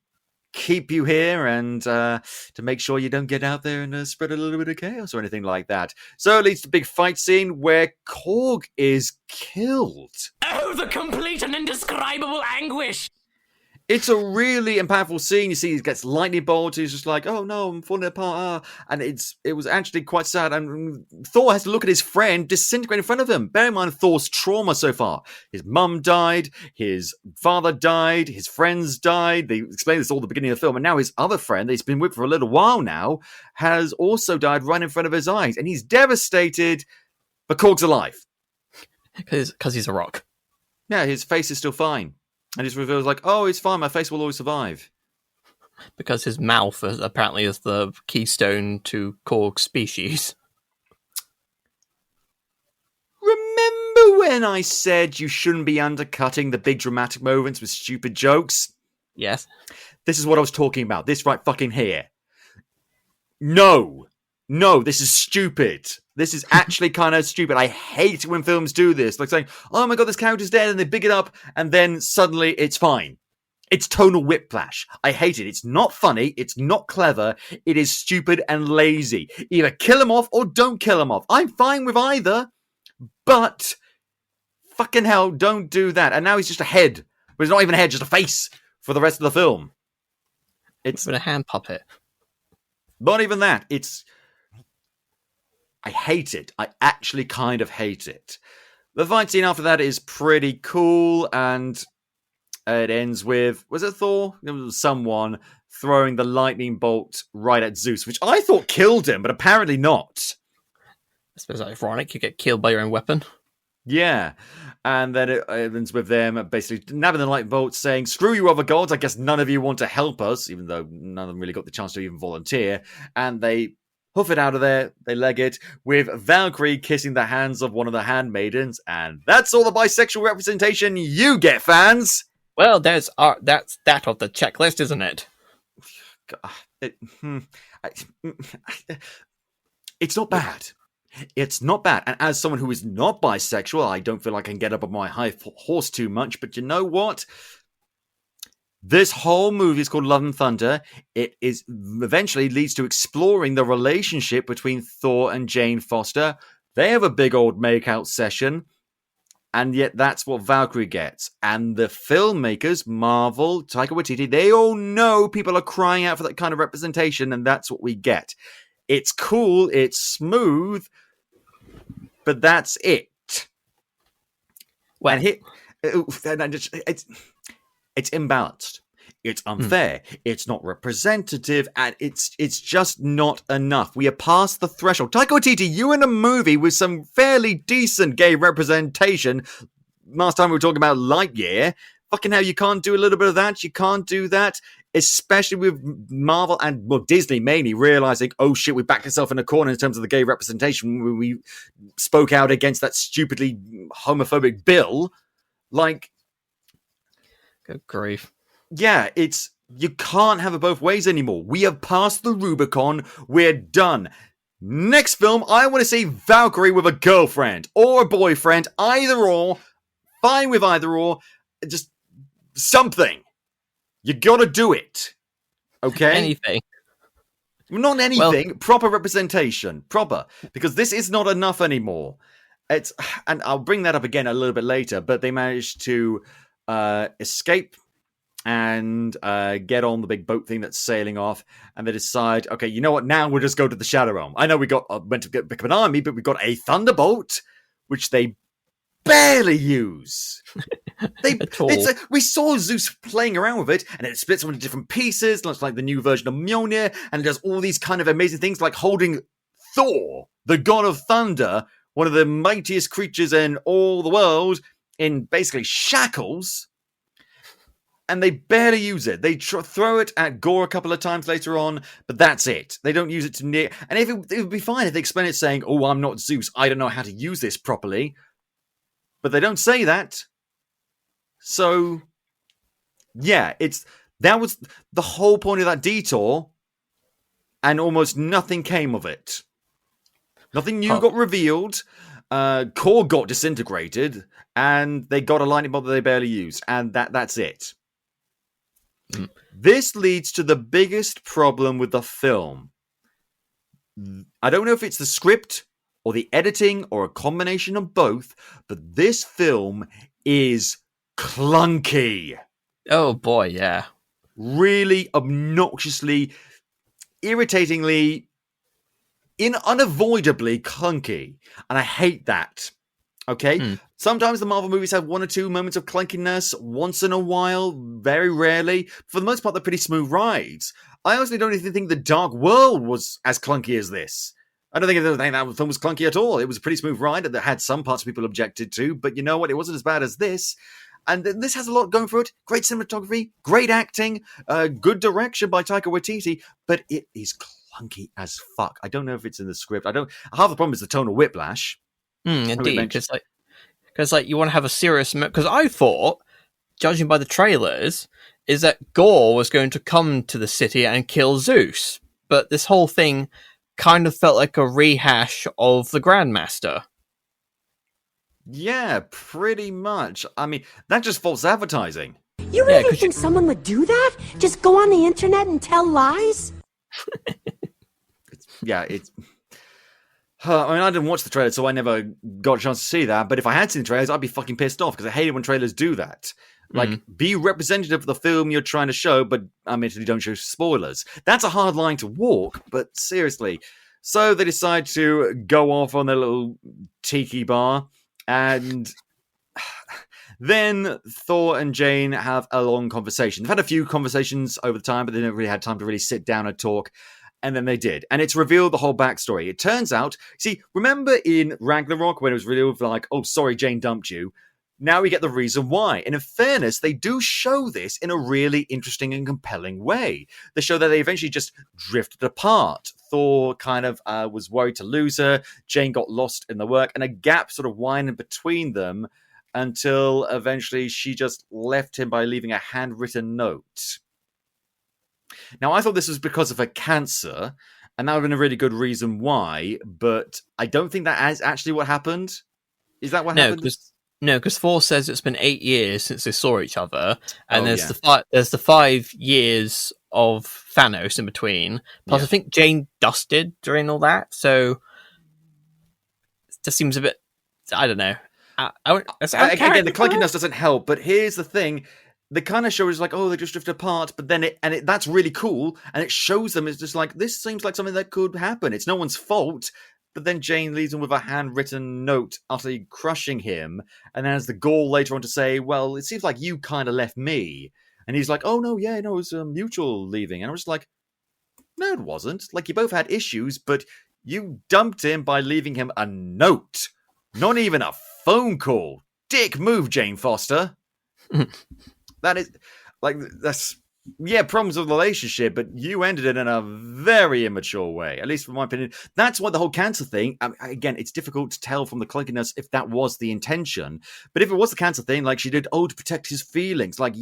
keep you here and to make sure you don't get out there and spread a little bit of chaos or anything like that. So it leads to a big fight scene where Korg is killed. Oh, the complete and indescribable anguish! It's a really impactful scene. You see he gets lightning bolted. He's just like, oh no, I'm falling apart. And it was actually quite sad. And Thor has to look at his friend disintegrate in front of him. Bear in mind Thor's trauma so far. His mum died. His father died. His friends died. They explain this all at the beginning of the film. And now his other friend that he's been with for a little while now has also died right in front of his eyes. And he's devastated, but Korg's alive. Because he's a rock. Yeah, his face is still fine. And he reveals like, oh, it's fine, my face will always survive. Because his mouth apparently is the keystone to Korg's species. Remember when I said you shouldn't be undercutting the big dramatic moments with stupid jokes? Yes. This is what I was talking about. This right fucking here. No, this is stupid. This is actually kind of stupid. I hate when films do this. Like saying, oh my god, this character's dead, and they big it up, and then suddenly it's fine. It's tonal whiplash. I hate it. It's not funny. It's not clever. It is stupid and lazy. Either kill him off or don't kill him off. I'm fine with either, but fucking hell, don't do that. And now he's just a head. But it's not even a head, just a face for the rest of the film. It's been a hand puppet. Not even that. I hate it. I actually kind of hate it. The fight scene after that is pretty cool, and it ends with, was it Thor? It was someone throwing the lightning bolt right at Zeus, which I thought killed him, but apparently not. I suppose that's ironic. You get killed by your own weapon. Yeah. And then it ends with them basically nabbing the lightning bolt, saying, screw you other gods, I guess none of you want to help us, even though none of them really got the chance to even volunteer. And they hoof it out of there, they leg it, with Valkyrie kissing the hands of one of the handmaidens, and that's all the bisexual representation you get, fans! Well, that's that of the checklist, isn't it? It's not bad. It's not bad. And as someone who is not bisexual, I don't feel like I can get up on my high horse too much, but you know what? This whole movie is called Love and Thunder. It is eventually leads to exploring the relationship between Thor and Jane Foster. They have a big old makeout session, and yet that's what Valkyrie gets. And the filmmakers, Marvel, Taika Waititi, they all know people are crying out for that kind of representation, and that's what we get. It's cool, it's smooth, but that's it. Well, it's imbalanced. It's unfair. It's not representative, and it's just not enough. We are past the threshold. Taika Waititi, you in a movie with some fairly decent gay representation. Last time we were talking about Lightyear. Fucking hell, you can't do a little bit of that. You can't do that, especially with Marvel and Disney mainly realizing, oh shit, we backed ourselves in a corner in terms of the gay representation when we spoke out against that stupidly homophobic bill. Like, good grief. Yeah, you can't have it both ways anymore. We have passed the Rubicon. We're done. Next film, I want to see Valkyrie with a girlfriend or a boyfriend, either or. Fine with either or. Just something. You gotta do it. Okay? Anything. Not anything. Well, proper representation. Proper. Because this is not enough anymore. And I'll bring that up again a little bit later, but they managed to escape and get on the big boat thing that's sailing off, and they decide, okay, you know what, now we'll just go to the Shadow Realm. I know we went to pick up an army, but we've got a Thunderbolt, which they barely use. We saw Zeus playing around with it, and it splits into different pieces, looks like the new version of Mjolnir, and it does all these kind of amazing things, like holding Thor, the god of thunder, one of the mightiest creatures in all the world, in basically shackles. And they barely use it. They throw it at Gore a couple of times later on, but that's it. They don't use it to near. And it would be fine if they explain it saying, "Oh, I'm not Zeus. I don't know how to use this properly." But they don't say that. So, yeah, that was the whole point of that detour, and almost nothing came of it. Nothing new got revealed. Core got disintegrated, and they got a lightning bolt that they barely used, and that's it. This leads to the biggest problem with the film. I don't know if it's the script or the editing or a combination of both, but this film is clunky. Oh boy, yeah. Really obnoxiously, irritatingly, unavoidably clunky. And I hate that. Okay? Sometimes the Marvel movies have one or two moments of clunkiness once in a while, very rarely. For the most part, they're pretty smooth rides. I honestly don't even think The Dark World was as clunky as this. I don't think that film was clunky at all. It was a pretty smooth ride that had some parts people objected to, but you know what? It wasn't as bad as this. And this has a lot going for it. Great cinematography, great acting, good direction by Taika Waititi, but it is clunky as fuck. I don't know if it's in the script. Half the problem is the tonal whiplash. Indeed, because you want to have a serious... Because I thought, judging by the trailers, is that Gore was going to come to the city and kill Zeus. But this whole thing kind of felt like a rehash of the Grandmaster. Yeah, pretty much. I mean, that's just false advertising. You really think someone would do that? Just go on the internet and tell lies? I mean, I didn't watch the trailer, so I never got a chance to see that. But if I had seen the trailers, I'd be fucking pissed off because I hate it when trailers do that. Like, be representative of the film you're trying to show, but admittedly don't show spoilers. That's a hard line to walk, but seriously. So they decide to go off on their little tiki bar, and then Thor and Jane have a long conversation. They've had a few conversations over the time, but they never really had time to really sit down and talk. And then they did. And it's revealed the whole backstory. It turns out, remember in Ragnarok when it was revealed like, oh, sorry, Jane dumped you? Now we get the reason why. And in fairness, they do show this in a really interesting and compelling way. They show that they eventually just drifted apart. Thor kind of was worried to lose her. Jane got lost in the work. And a gap sort of widened between them until eventually she just left him by leaving a handwritten note. Now, I thought this was because of her cancer, and that would have been a really good reason why, but I don't think that is actually what happened. Is that what happened? No, because Thor says it's been 8 years since they saw each other, and there's the 5 years of Thanos in between. Plus, I think Jane dusted during all that, so it just seems a bit. I don't know. Again, the clunkiness doesn't help, but here's the thing. The kind of show is like, oh, they just drifted apart, but then that's really cool, and it shows them it's just like, this seems like something that could happen. It's no one's fault, but then Jane leaves him with a handwritten note, utterly crushing him, and then has the gall later on to say, well, it seems like you kind of left me. And he's like, oh, no, it was a mutual leaving. And I was like, no, it wasn't. Like, you both had issues, but you dumped him by leaving him a note. Not even a phone call. Dick move, Jane Foster. That is, like, that's, problems with the relationship, but you ended it in a very immature way, at least from my opinion. That's why the whole cancer thing, again, it's difficult to tell from the clunkiness if that was the intention. But if it was the cancer thing, like she did, to protect his feelings, like,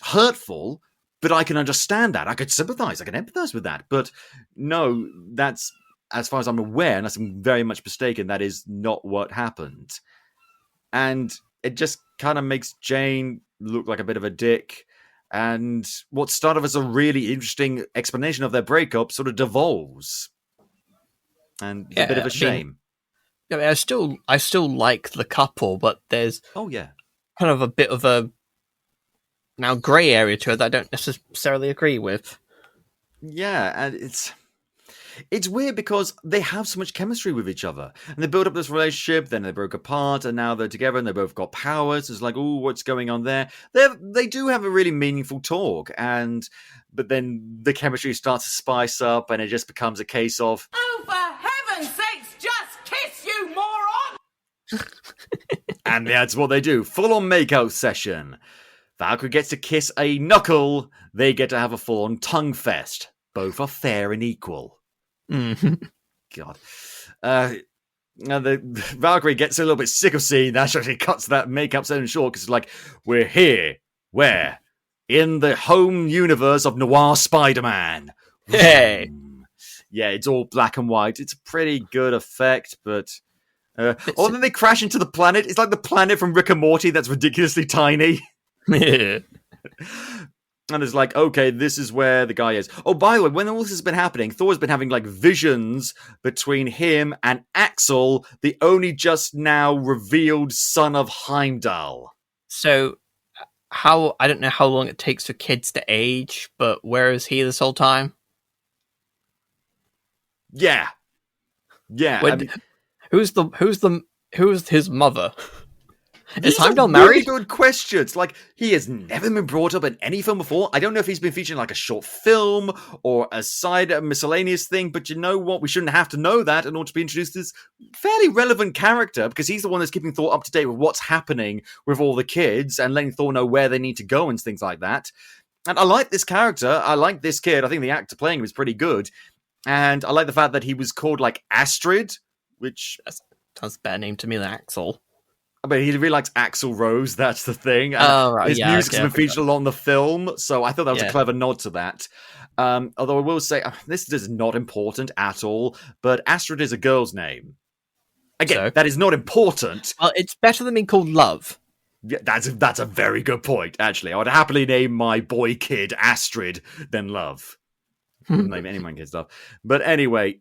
hurtful, but I can understand that. I could sympathize, I can empathize with that. But no, that's, as far as I'm aware, unless I'm very much mistaken, that is not what happened. And it just kind of makes Jane look like a bit of a dick, and what started as a really interesting explanation of their breakup sort of devolves, and it's a bit of a shame. I still like the couple, but there's kind of a bit of a now grey area to it that I don't necessarily agree with. Yeah, and it's weird because they have so much chemistry with each other, and they build up this relationship, then they broke apart, and now they're together, and they both got powers. It's like, oh, what's going on there? They do have a really meaningful talk, but then the chemistry starts to spice up, and it just becomes a case of, oh, for heaven's sakes, just kiss, you moron! And that's what they do. Full-on makeout session. Valkyrie gets to kiss a knuckle. They get to have a full-on tongue fest. Both are fair and equal. God. Now the Valkyrie gets a little bit sick of seeing that. She actually cuts that makeup so short because it's like, we're here. Where? In the home universe of Noir Spider-Man. Hey. Yeah, it's all black and white. It's a pretty good effect, but... then they crash into the planet. It's like the planet from Rick and Morty that's ridiculously tiny. And it's like, okay, this is where the guy is. Oh, by the way, when all this has been happening, Thor's been having like visions between him and Axel, the only just now revealed son of Heimdall. So, I don't know how long it takes for kids to age, but where is he this whole time? Yeah. Who's his mother? Is These are Heimdall really married? good questions. Like, he has never been brought up in any film before. I don't know if he's been featured in like a short film or a side miscellaneous thing, but you know what? We shouldn't have to know that in order to be introduced to this fairly relevant character, because he's the one that's keeping Thor up to date with what's happening with all the kids and letting Thor know where they need to go and things like that. And I like this character. I like this kid. I think the actor playing him is pretty good. And I like the fact that he was called like Astrid, which... Sounds a better name to me than Axel. But he really likes Axl Rose, that's the thing. Right. His music's been featured a lot in the film, so I thought that was a clever nod to that. Although I will say, this is not important at all, but Astrid is a girl's name. Again, that is not important. Well, it's better than being called Love. Yeah, that's a very good point, actually. I would happily name my boy kid Astrid than Love. Wouldn't name any of my kids Love. But anyway,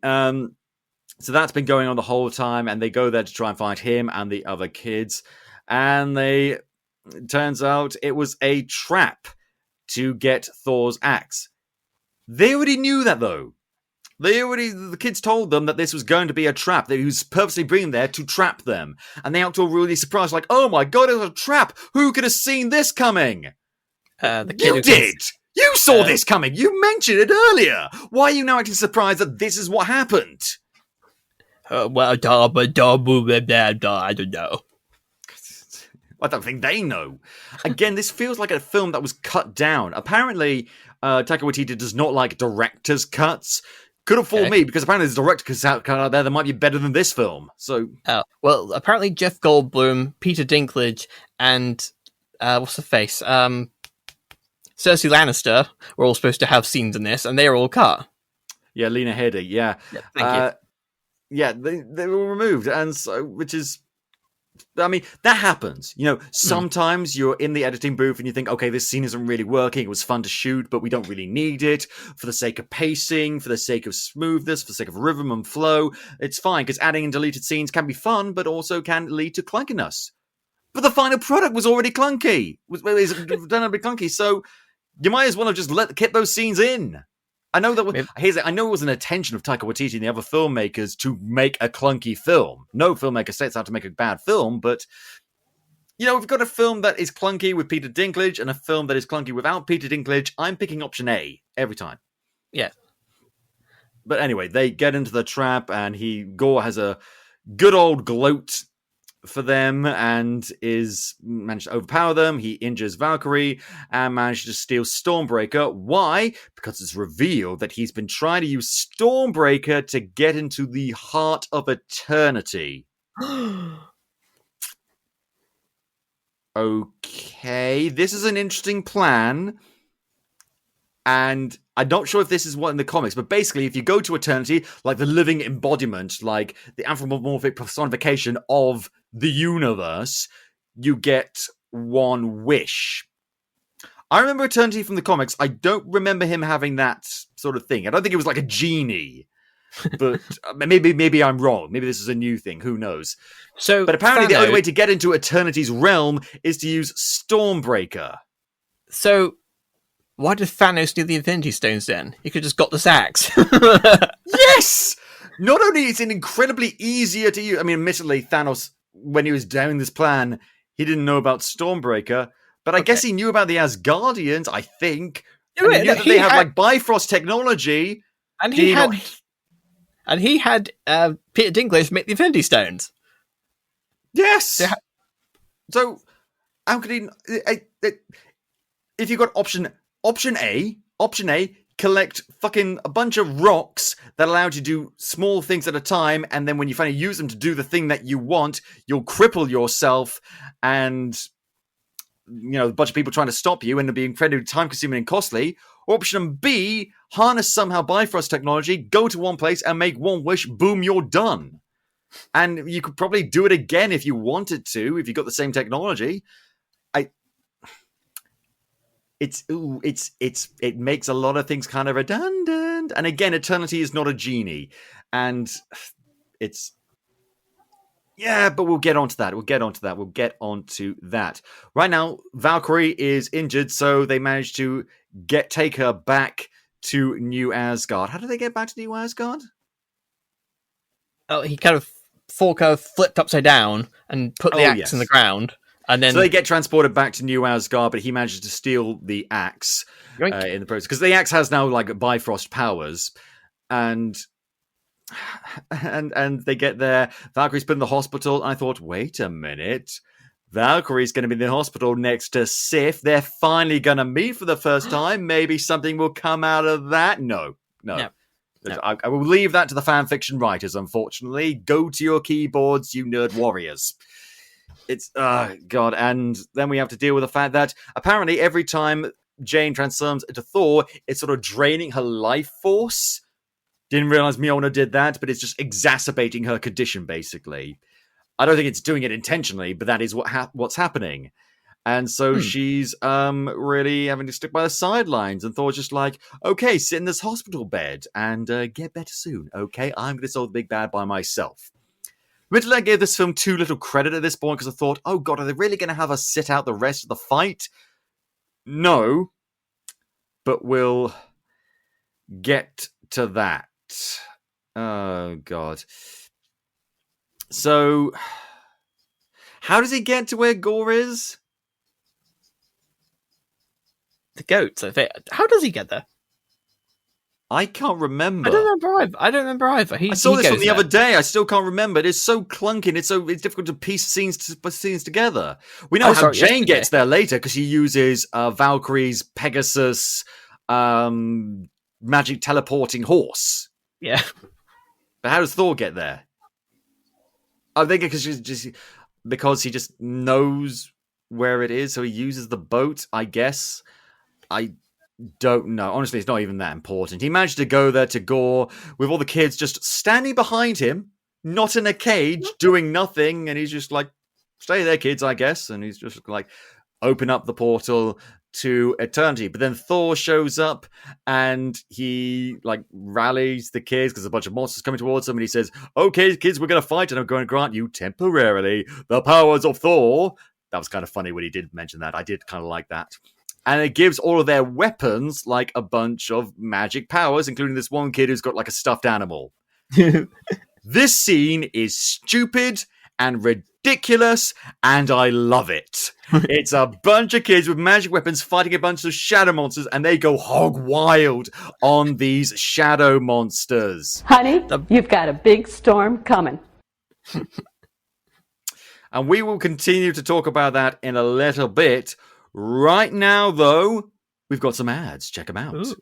so that's been going on the whole time, and they go there to try and find him and the other kids. And it turns out it was a trap to get Thor's axe. They already knew that, though. The kids told them that this was going to be a trap, that he was purposely bringing them there to trap them. And they act all really surprised, like, oh my god, it was a trap! Who could have seen this coming? You did! You saw this coming! You mentioned it earlier! Why are you now acting surprised that this is what happened? I don't know. I don't think they know. Again, this feels like a film that was cut down. Apparently, Taika Waititi does not like director's cuts. Could have fooled me, because apparently there's a director's cut out there that might be better than this film. So, well, apparently Jeff Goldblum, Peter Dinklage, and what's the face? Cersei Lannister were all supposed to have scenes in this, and they were all cut. Yeah, Lena Headey. Yeah, thank you. Yeah, they were removed, and so, which is, I mean, that happens. You know, sometimes you're in the editing booth and you think, okay, this scene isn't really working. It was fun to shoot, but we don't really need it for the sake of pacing, for the sake of smoothness, for the sake of rhythm and flow. It's fine, because adding in deleted scenes can be fun, but also can lead to clunkiness. But the final product was already clunky. It's done a bit clunky, so you might as well have just kept those scenes in. I know that. I know it was an intention of Taika Waititi and the other filmmakers to make a clunky film. No filmmaker sets out to make a bad film, but you know, we've got a film that is clunky with Peter Dinklage and a film that is clunky without Peter Dinklage. I'm picking option A every time. Yeah. But anyway, they get into the trap, and Gore has a good old gloat for them and managed to overpower them. He injures Valkyrie and manages to steal Stormbreaker. Why? Because it's revealed that he's been trying to use Stormbreaker to get into the heart of eternity. Okay, this is an interesting plan. And I'm not sure if this is what in the comics, but basically, if you go to eternity, like the living embodiment, like the anthropomorphic personification of the universe, you get one wish. I remember eternity from the comics. I don't remember him having that sort of thing. I don't think it was like a genie, but maybe I'm wrong. Maybe this is a new thing. Who knows? But apparently, the only way to get into eternity's realm is to use Stormbreaker. So, why did Thanos need the Infinity Stones then? He could have just got this axe. Yes! Not only is it incredibly easier to use, I mean, admittedly, Thanos, when he was doing this plan, he didn't know about Stormbreaker, but I guess he knew about the Asgardians, I think. And he knew that they have like Bifrost technology. And he had Peter Dinklage make the Infinity Stones. Yes! So, how could he... if you've got option A, collect fucking a bunch of rocks that allow you to do small things at a time, and then when you finally use them to do the thing that you want, you'll cripple yourself, and a bunch of people trying to stop you, and it'll be incredibly time-consuming and costly. Or option B, harness somehow Bifrost technology, go to one place and make one wish, boom, you're done. And you could probably do it again if you wanted to, if you got the same technology. It makes a lot of things kind of redundant. And again, Eternity is not a genie. And but we'll get onto that. Right now, Valkyrie is injured, so they managed to take her back to New Asgard. How did they get back to New Asgard? Oh, Thor kind of flipped upside down and put the axe in the ground. And then, so they get transported back to New Asgard, but he manages to steal the axe in the process. Because the axe has now like Bifrost powers. And they get there. Valkyrie's put in the hospital. I thought, wait a minute. Valkyrie's going to be in the hospital next to Sif. They're finally going to meet for the first time. Maybe something will come out of that. No. I will leave that to the fan fiction writers, unfortunately. Go to your keyboards, you nerd warriors. It's, God. And then we have to deal with the fact that apparently every time Jane transforms into Thor, it's sort of draining her life force. Didn't realize Mjolnir did that, but it's just exacerbating her condition, basically. I don't think it's doing it intentionally, but that is what's happening. And so she's really having to stick by the sidelines. And Thor's just like, okay, sit in this hospital bed and get better soon. Okay, I'm going to solve the big bad by myself. Admittedly, I gave this film too little credit at this point because I thought, oh God, are they really going to have us sit out the rest of the fight? No, but we'll get to that. Oh God. So, how does he get to where Gore is? The goats, I think. How does he get there? I can't remember. I don't remember either. I saw this one the other day. I still can't remember. It's so clunky. It's difficult to piece scenes together. We know how Jane gets there later because she uses Valkyrie's Pegasus magic teleporting horse. Yeah. But how does Thor get there? I think because he just knows where it is, so he uses the boat, I guess. I don't know. Honestly, it's not even that important. He managed to go there to Gore with all the kids just standing behind him, not in a cage, doing nothing, and he's just like, stay there, kids, I guess. And he's just like, open up the portal to Eternity. But then Thor shows up and he like rallies the kids because a bunch of monsters coming towards him, and he says, okay, kids, we're going to fight, and I'm going to grant you temporarily the powers of Thor. That was kind of funny when he did mention that. I did kind of like that. And it gives all of their weapons like a bunch of magic powers, including this one kid who's got like a stuffed animal. This scene is stupid and ridiculous, and I love it. It's a bunch of kids with magic weapons fighting a bunch of shadow monsters, and they go hog wild on these shadow monsters. Honey, you've got a big storm coming. And we will continue to talk about that in a little bit. Right now, though, we've got some ads. Check them out. Ooh.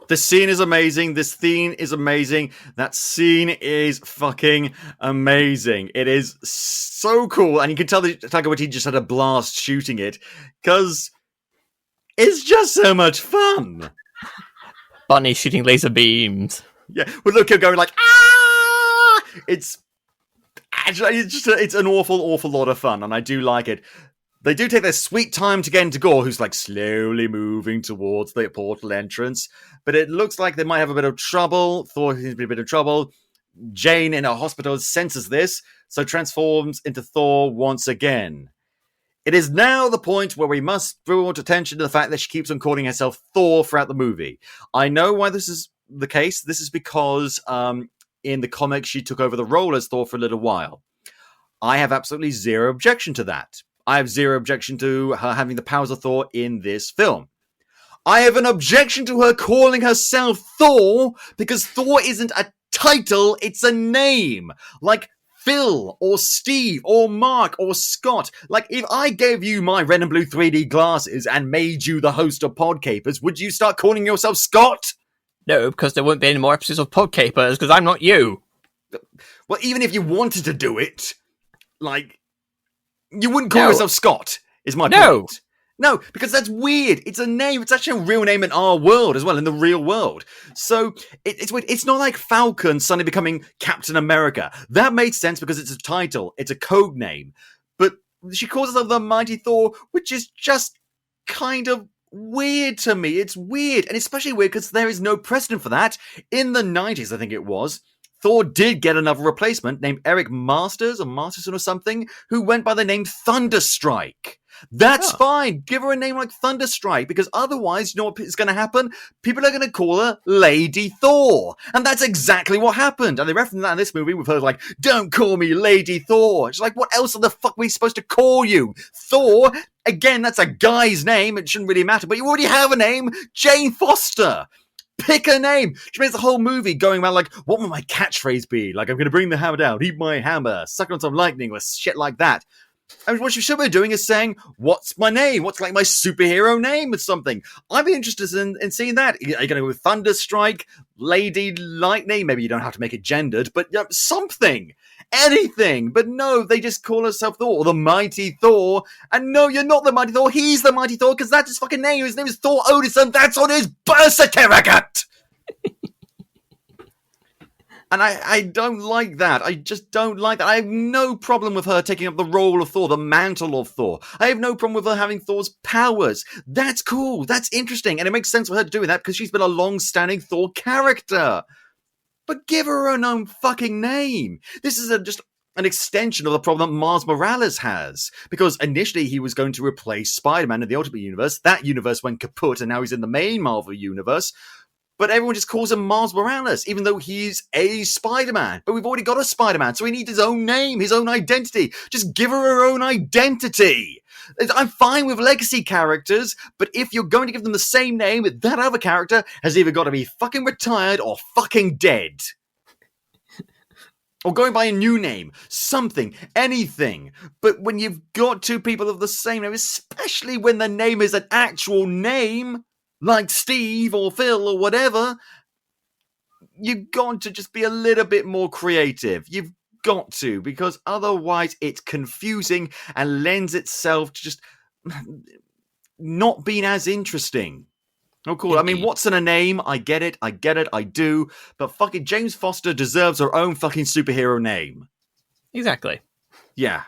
The scene is amazing. This theme is amazing. That scene is fucking amazing. It is so cool. And you can tell that Taika Waititi just had a blast shooting it because it's just so much fun. Bunny shooting laser beams. Yeah, with Loki going like, ah! It's an awful lot of fun, and I do like it. They do take their sweet time to get into Gore, who's like slowly moving towards the portal entrance. But it looks like they might have a bit of trouble. Thor seems to be in a bit of trouble. Jane in a hospital senses this, so transforms into Thor once again. It is now the point where we must draw attention to the fact that she keeps on calling herself Thor throughout the movie. I know why this is the case. This is because in the comics, she took over the role as Thor for a little while. I have absolutely zero objection to that. I have zero objection to her having the powers of Thor in this film. I have an objection to her calling herself Thor because Thor isn't a title, it's a name. Like Phil or Steve or Mark or Scott. Like, if I gave you my red and blue 3D glasses and made you the host of Podcapers, would you start calling yourself Scott? No, because there won't be any more episodes of Podcapers, because I'm not you. Well, even if you wanted to do it, like, you wouldn't call yourself Scott, is my point. No, because that's weird. It's a name. It's actually a real name in our world as well, in the real world. So it's weird. It's not like Falcon suddenly becoming Captain America. That made sense because it's a title. It's a code name. But she calls herself the Mighty Thor, which is just kind of weird to me. It's weird. And especially weird because there is no precedent for that. In the 90s, I think it was, Thor did get another replacement named Eric Masters or Masterson or something, who went by the name Thunderstrike. That's fine. Give her a name like Thunderstrike, because otherwise, you know what is going to happen? People are going to call her Lady Thor. And that's exactly what happened. And they reference that in this movie. We've heard like, don't call me Lady Thor. It's like, what else the fuck are we supposed to call you? Thor? Again, that's a guy's name. It shouldn't really matter. But you already have a name. Jane Foster. Pick a name. She makes the whole movie going around like, what would my catchphrase be? Like, I'm going to bring the hammer down, eat my hammer, suck on some lightning, or shit like that. I mean, what she should be doing is saying, what's my name? What's like my superhero name or something? I'd be interested in seeing that. Are you going to go with Thunderstrike, Lady Lightning? Maybe you don't have to make it gendered, but something. Anything. But no, they just call herself Thor, or the Mighty Thor. And no, you're not the Mighty Thor. He's the Mighty Thor, because that's his fucking name. His name is Thor Odinson. That's on his birth certificate. And I don't like that. I just don't like that. I have no problem with her taking up the role of Thor, the mantle of Thor. I have no problem with her having Thor's powers. That's cool. That's interesting. And it makes sense for her doing that because she's been a long-standing Thor character. But give her her own fucking name. This is just an extension of the problem that Miles Morales has. Because initially he was going to replace Spider-Man in the Ultimate Universe. That universe went kaput and now he's in the main Marvel universe. But everyone just calls him Miles Morales, even though he's a Spider-Man. But we've already got a Spider-Man, so he needs his own name, his own identity. Just give her her own identity. I'm fine with legacy characters, but if you're going to give them the same name, that other character has either got to be fucking retired or fucking dead. Or going by a new name. Something. Anything. But when you've got two people of the same name, especially when the name is an actual name, like Steve or Phil or whatever, you've got to just be a little bit more creative. You've got to, because otherwise it's confusing and lends itself to just not being as interesting. Oh, cool. Indeed. I mean, what's in a name? I get it, I do. But fucking James Foster deserves her own fucking superhero name. Exactly. Yeah.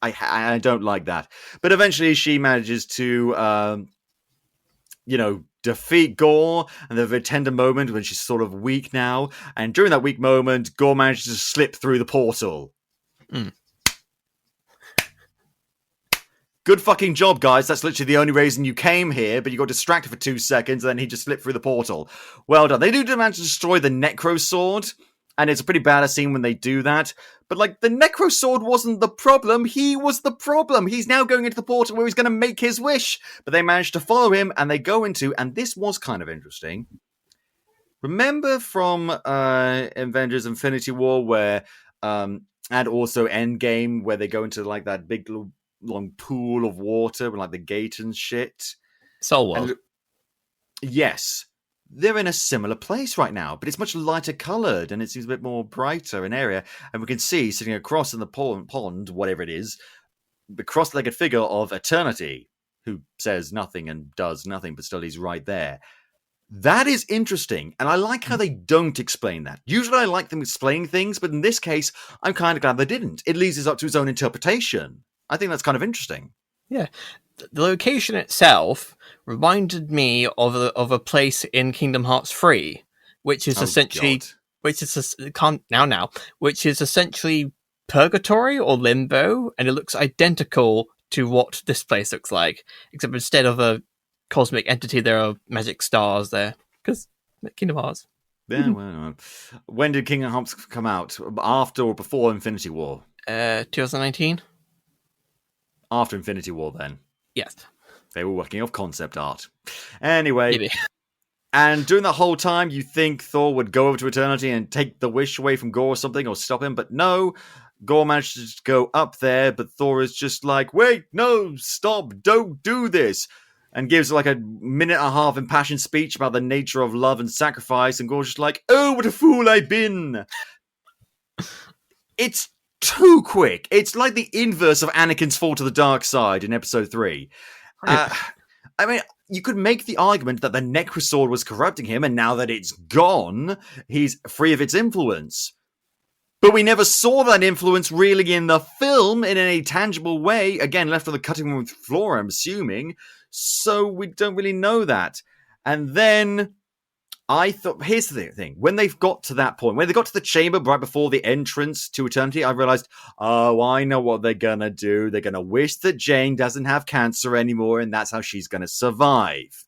I don't like that. But eventually she manages to... defeat Gore, and there's a tender moment when she's sort of weak now, and during that weak moment, Gore manages to slip through the portal. Good fucking job, guys. That's literally the only reason you came here, but you got distracted for 2 seconds, and then he just slipped through the portal. Well done. They do manage to destroy the Necro Sword, and it's a pretty badass scene when they do that. But, like, the Necro Sword wasn't the problem. He was the problem. He's now going into the portal where he's going to make his wish. But they managed to follow him, and they go into, and this was kind of interesting. Remember from Avengers Infinity War where, and also Endgame, where they go into, like, that big, long pool of water with, like, the gate and shit? Soul World. Yes. They're in a similar place right now, but it's much lighter coloured and it seems a bit more brighter in area. And we can see sitting across in the pond, whatever it is, the cross-legged figure of Eternity, who says nothing and does nothing, but still he's right there. That is interesting, and I like how they don't explain that. Usually I like them explaining things, but in this case, I'm kind of glad they didn't. It leaves us up to his own interpretation. I think that's kind of interesting. Yeah. The location itself reminded me of a place in Kingdom Hearts 3, which is essentially purgatory or limbo, and it looks identical to what this place looks like, except instead of a cosmic entity, there are magic stars there, because Kingdom Hearts. Yeah, well, when did Kingdom Hearts come out? After or before Infinity War? 2019. After Infinity War, then. Yes. They were working off concept art. Anyway. Maybe. And during the whole time, you think Thor would go over to Eternity and take the wish away from Gore or something, or stop him, but no. Gore manages to go up there, but Thor is just like, wait, no, stop, don't do this. And gives like a minute and a half impassioned speech about the nature of love and sacrifice. And Gore's just like, oh, what a fool I've been. It's too quick. It's like the inverse of Anakin's fall to the dark side in episode 3. I mean, you could make the argument that the Necrosword was corrupting him, and now that it's gone, he's free of its influence. But we never saw that influence really in the film in any tangible way. Again, left on the cutting room floor, I'm assuming. So we don't really know that. And then I thought, here's the thing. When they've got to that point, when they got to the chamber right before the entrance to eternity, I realized, oh, I know what they're going to do. They're going to wish that Jane doesn't have cancer anymore, and that's how she's going to survive.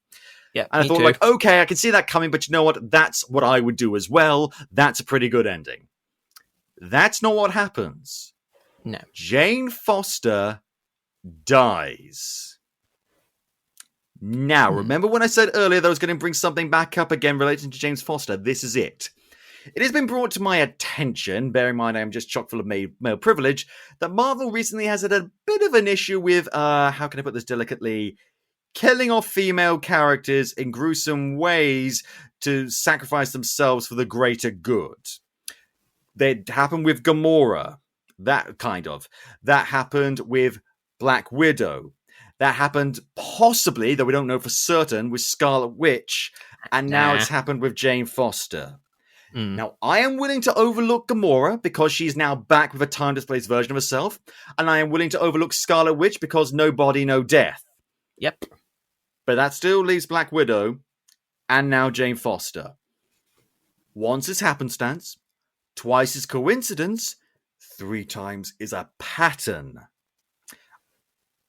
Yeah, and I thought, like, okay, I can see that coming, but you know what? That's what I would do as well. That's a pretty good ending. That's not what happens. No. Jane Foster dies. Now, remember when I said earlier that I was going to bring something back up again relating to James Foster? This is it. It has been brought to my attention, bearing in mind I am just chock full of male privilege, that Marvel recently has had a bit of an issue with, how can I put this delicately, killing off female characters in gruesome ways to sacrifice themselves for the greater good. That happened with Gamora. That happened with Black Widow. That happened possibly, though we don't know for certain, with Scarlet Witch. And now it's happened with Jane Foster. Now, I am willing to overlook Gamora because she's now back with a time-displaced version of herself. And I am willing to overlook Scarlet Witch because no body, no death. Yep. But that still leaves Black Widow and now Jane Foster. Once is happenstance. Twice is coincidence, 3 times is a pattern.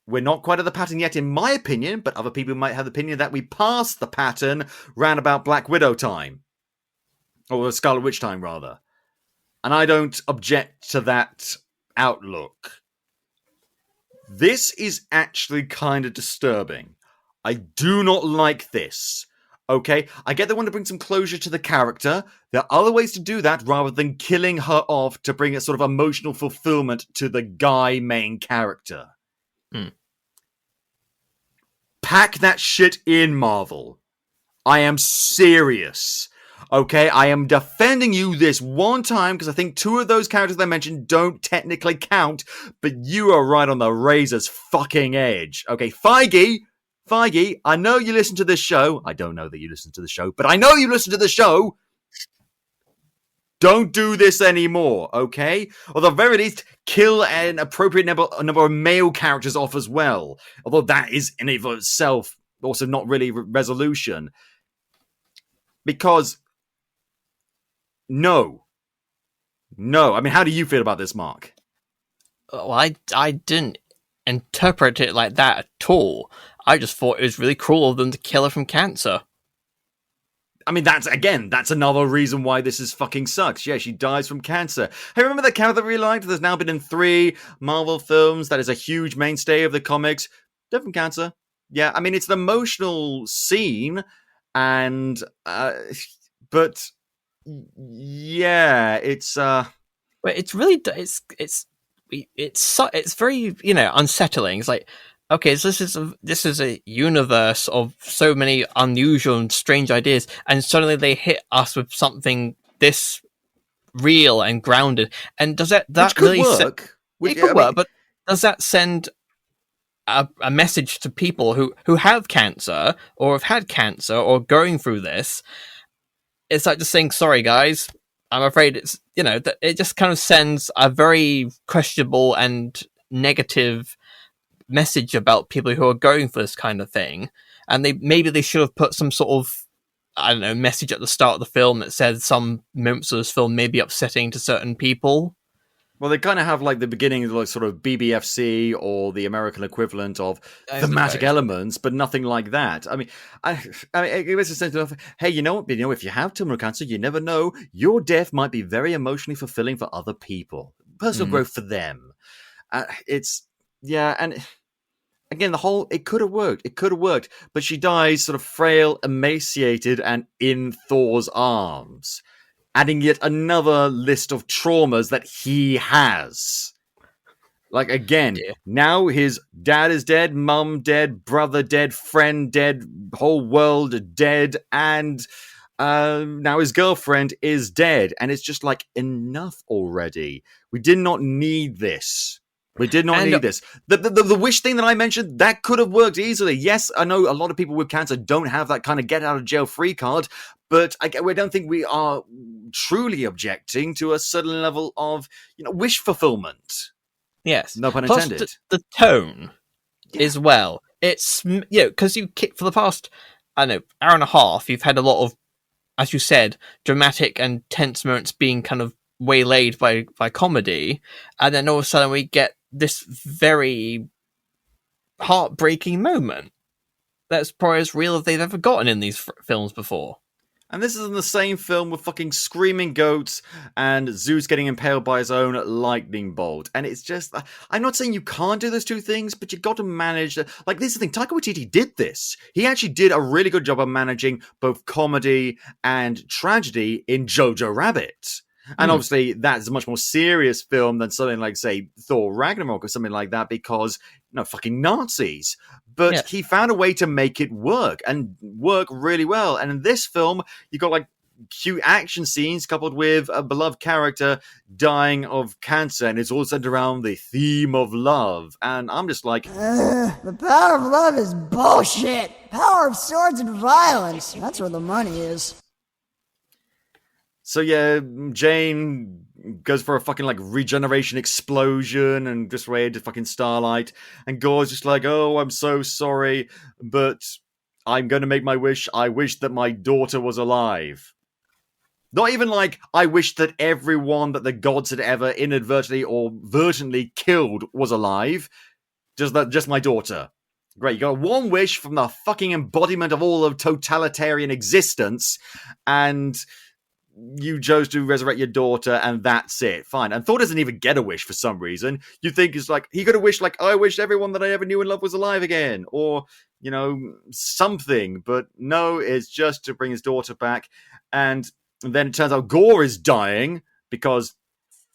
We're not quite at the pattern yet, in my opinion, but other people might have the opinion that we passed the pattern round about Black Widow time. Or Scarlet Witch time, rather. And I don't object to that outlook. This is actually kind of disturbing. I do not like this. Okay, I get they want to bring some closure to the character. There are other ways to do that rather than killing her off to bring a sort of emotional fulfillment to the guy main character. Pack that shit in, Marvel. I am serious. Okay, I am defending you this one time because I think 2 of those characters I mentioned don't technically count, but you are right on the razor's fucking edge. Okay, Feige, I know you listen to this show. I don't know that you listen to the show, but I know you listen to the show. Don't do this anymore, okay? Or at the very least, kill an appropriate number of male characters off as well. Although that is in and of itself also not really resolution. Because, no. I mean, how do you feel about this, Mark? Well, I didn't interpret it like that at all. I just thought it was really cruel of them to kill her from cancer. I mean, that's another reason why this is fucking sucks. Yeah, she dies from cancer. Hey, remember that character that we liked? That's now been in 3 Marvel films. That is a huge mainstay of the comics. Dead from cancer. Yeah, I mean, it's an emotional scene, and but yeah, it's But it's really it's very unsettling. It's like, okay, so this is a universe of so many unusual and strange ideas, and suddenly they hit us with something this real and grounded. And does that which could really work? It could work, but does that send a message to people who have cancer or have had cancer or going through this? It's like just saying, sorry guys, I'm afraid it's, that it just kind of sends a very questionable and negative message about people who are going for this kind of thing. And maybe they should have put some sort of, I don't know, message at the start of the film that said some moments of this film may be upsetting to certain people. Well, they kind of have like the beginning of like sort of BBFC or the American equivalent of thematic elements, but nothing like that. I mean, it was a sense of, hey, you know what? If you have terminal cancer, you never know. Your death might be very emotionally fulfilling for other people. Personal growth for them. And again, it could have worked. It could have worked, but she dies sort of frail, emaciated, and in Thor's arms. adding yet another list of traumas that he has. Like, again, now his dad is dead, mum dead, brother dead, friend dead, whole world dead, and now his girlfriend is dead. And it's just like, enough already. We did not need this. We did not need this. The wish thing that I mentioned, that could have worked easily. Yes, I know a lot of people with cancer don't have that kind of get out of jail free card, but I don't think we are truly objecting to a certain level of, wish fulfillment. Yes. No pun Plus intended. the tone as well. It's, because for the past, I don't know, hour and a half, you've had a lot of, as you said, dramatic and tense moments being kind of waylaid by comedy. And then all of a sudden we get this very heartbreaking moment. That's probably as real as they've ever gotten in these films before. And this is in the same film with fucking screaming goats and Zeus getting impaled by his own lightning bolt. And it's just, I'm not saying you can't do those two things, but you got to manage. Like, this is the thing, Taika Waititi did this. He actually did a really good job of managing both comedy and tragedy in Jojo Rabbit. And obviously, that's a much more serious film than something like, say, Thor Ragnarok or something like that, because, fucking Nazis. But he found a way to make it work, and work really well. And in this film, you got, like, cute action scenes coupled with a beloved character dying of cancer, and it's all centered around the theme of love. And I'm just like, the power of love is bullshit. Power of swords and violence. That's where the money is. So yeah, Jane goes for a fucking like regeneration explosion and just way into fucking starlight. And Gore's just like, oh, I'm so sorry, but I'm going to make my wish. I wish that my daughter was alive. Not even like, I wish that everyone that the gods had ever inadvertently or vertently killed was alive. Just my daughter. Great, you got one wish from the fucking embodiment of all of totalitarian existence, and you chose to resurrect your daughter, and that's it. Fine. And Thor doesn't even get a wish for some reason. You think it's like, he could have wished, like, I wish everyone that I ever knew and loved was alive again. Or, something. But no, it's just to bring his daughter back. And then it turns out Gore is dying, because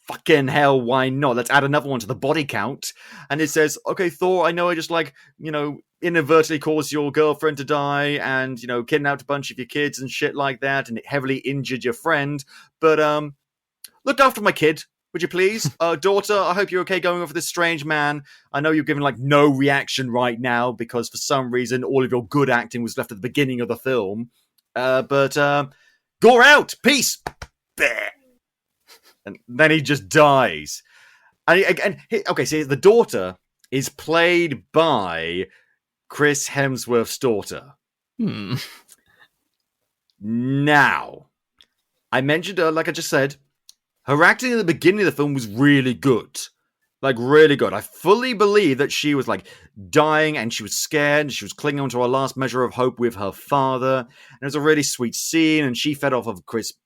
fucking hell, why not? Let's add another one to the body count. And it says, okay, Thor, I know I just, like, inadvertently caused your girlfriend to die and, kidnapped a bunch of your kids and shit like that, and it heavily injured your friend. But, look after my kid, would you please? Daughter, I hope you're okay going over this strange man. I know you're giving, like, no reaction right now because for some reason all of your good acting was left at the beginning of the film. But Gore out! Peace! Bah. And then he just dies. Okay, see, the daughter is played by Chris Hemsworth's daughter. Now, I mentioned her, like I just said, her acting at the beginning of the film was really good. Like, really good. I fully believe that she was, like, dying and she was scared and she was clinging on to her last measure of hope with her father. And it was a really sweet scene, and she fed off of Christian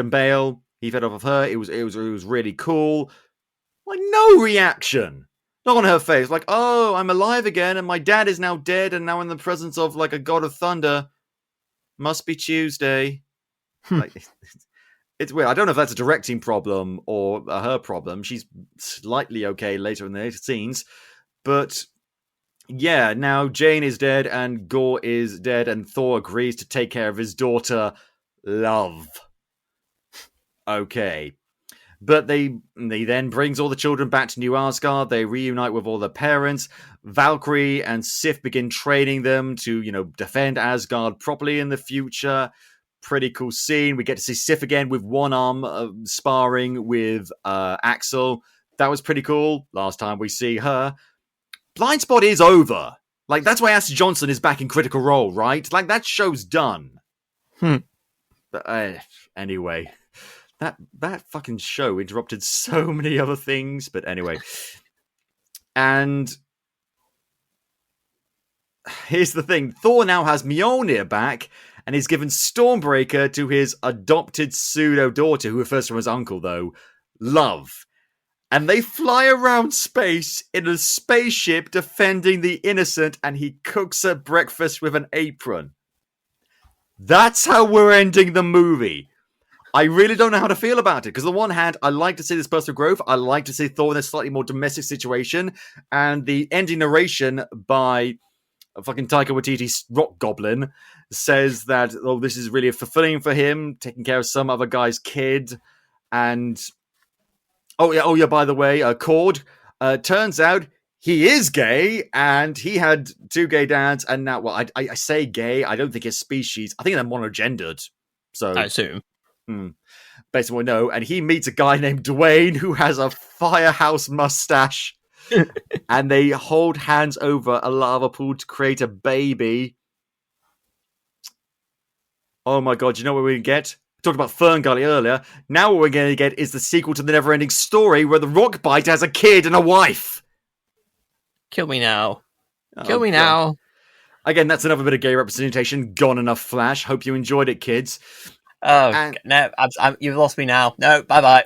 Bale. He fed off of her. It was really cool. Like, no reaction. Not on her face. Like, oh, I'm alive again, and my dad is now dead, and now in the presence of, like, a god of thunder. Must be Tuesday. Like, it's weird. I don't know if that's a directing problem or her problem. She's slightly okay later in the scenes. But, yeah, now Jane is dead, and Gore is dead, and Thor agrees to take care of his daughter, Love. Okay. But they then brings all the children back to New Asgard. They reunite with all the parents. Valkyrie and Sif begin training them to, defend Asgard properly in the future. Pretty cool scene. We get to see Sif again with one arm sparring with Axel. That was pretty cool. Last time we see her. Blind Spot is over. Like, that's why Ashley Johnson is back in Critical Role, right? Like, that show's done. But anyway... That fucking show interrupted so many other things, but anyway. And here's the thing. Thor now has Mjolnir back, and he's given Stormbreaker to his adopted pseudo-daughter, who refers to his uncle, though, Love. And they fly around space in a spaceship defending the innocent, and he cooks her breakfast with an apron. That's how we're ending the movie. I really don't know how to feel about it, because on the one hand, I like to see this personal growth. I like to see Thor in a slightly more domestic situation, and the ending narration by fucking Taika Waititi's Rock Goblin says that, oh, this is really fulfilling for him, taking care of some other guy's kid, and oh yeah, by the way, Cord, turns out he is gay, and he had 2 gay dads, and now, well, I say gay, I don't think his species, I think they're monogendered, so... I assume. Based on what we know, and he meets a guy named Dwayne who has a firehouse mustache, and they hold hands over a lava pool to create a baby. Oh my god, you know what we're going to get? We talked about Fern Gully earlier. Now what we're going to get is the sequel to the Neverending Story, where the rock bite has a kid and a wife. Kill me now. Kill me now. Again, that's another bit of gay representation gone in a flash. Hope you enjoyed it, kids. Oh, no, you've lost me now. No, bye-bye.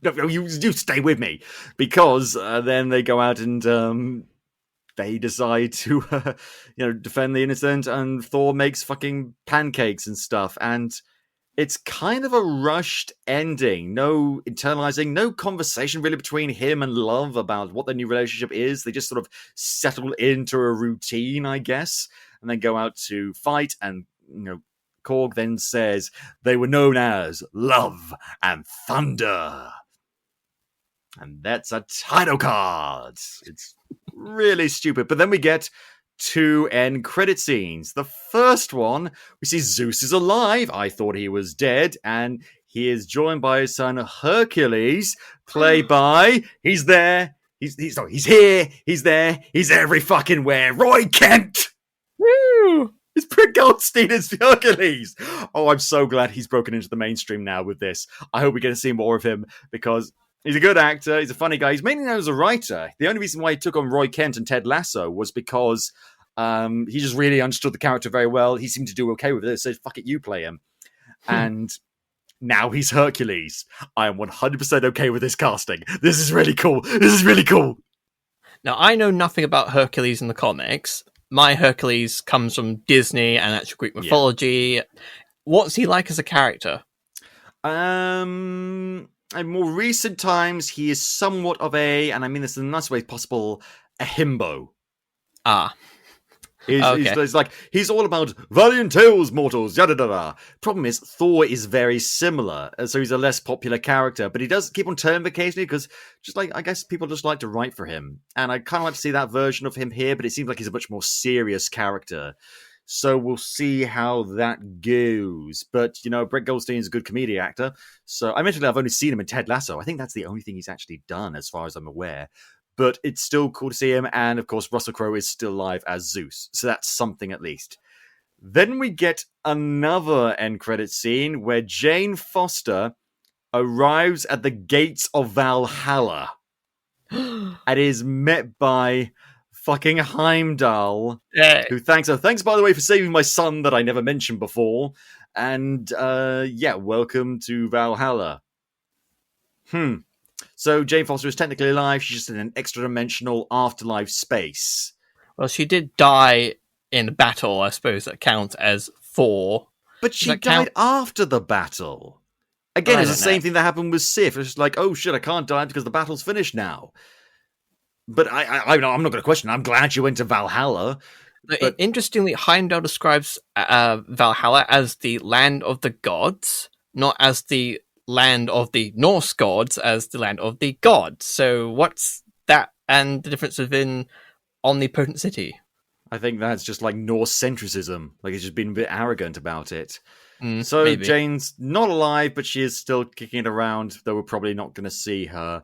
No, you stay with me. Because then they go out and they decide to, defend the innocent, and Thor makes fucking pancakes and stuff. And it's kind of a rushed ending. No internalizing, no conversation really between him and Love about what their new relationship is. They just sort of settle into a routine, I guess, and then go out to fight, and, Korg then says they were known as Love and Thunder. And that's a title card. It's really stupid. But then we get 2 end credit scenes. The first one, we see Zeus is alive. I thought he was dead. And he is joined by his son Hercules, played by, he's there. He's here. He's there. He's every fucking where. Roy Kent! Woo! It's Britt Goldstein as Hercules. Oh, I'm so glad he's broken into the mainstream now with this. I hope we get to see more of him, because he's a good actor. He's a funny guy. He's mainly known as a writer. The only reason why he took on Roy Kent and Ted Lasso was because he just really understood the character very well. He seemed to do okay with it, so fuck it, you play him. And now he's Hercules. I am 100% okay with this casting. This is really cool. Now, I know nothing about Hercules in the comics. My Hercules comes from Disney and actual Greek mythology. Yeah. What's he like as a character? In more recent times, he is somewhat of and I mean this in the nicest way possible, a himbo. He's all about valiant tales, mortals, yada yada. Problem is, Thor is very similar, so he's a less popular character, but he does keep on turning occasionally, because I guess people just like to write for him, and I kind of like to see that version of him here, but it seems like he's a much more serious character. So we'll see how that goes. But, Brett Goldstein's a good comedic actor, so I mentioned I've only seen him in Ted Lasso. I think that's the only thing he's actually done, as far as I'm aware. But it's still cool to see him, and of course Russell Crowe is still alive as Zeus, so that's something at least. Then we get another end credit scene where Jane Foster arrives at the gates of Valhalla and is met by fucking Heimdall, who thanks her. Thanks, by the way, for saving my son that I never mentioned before, and welcome to Valhalla. So Jane Foster is technically alive. She's just in an extra-dimensional afterlife space. Well, she did die in a battle, I suppose that counts as Thor. But she died after the battle. Again, it's the same thing that happened with Sif. It's like, oh shit, I can't die because the battle's finished now. But I'm not going to question. I'm glad she went to Valhalla. But interestingly, Heimdall describes Valhalla as the land of the gods, not as the land of the Norse gods, as the land of the gods. So what's that and the difference within omnipotent city? I think that's just like Norse centricism. Like, it's just been a bit arrogant about it. So maybe. Jane's not alive, but she is still kicking it around, though we're probably not going to see her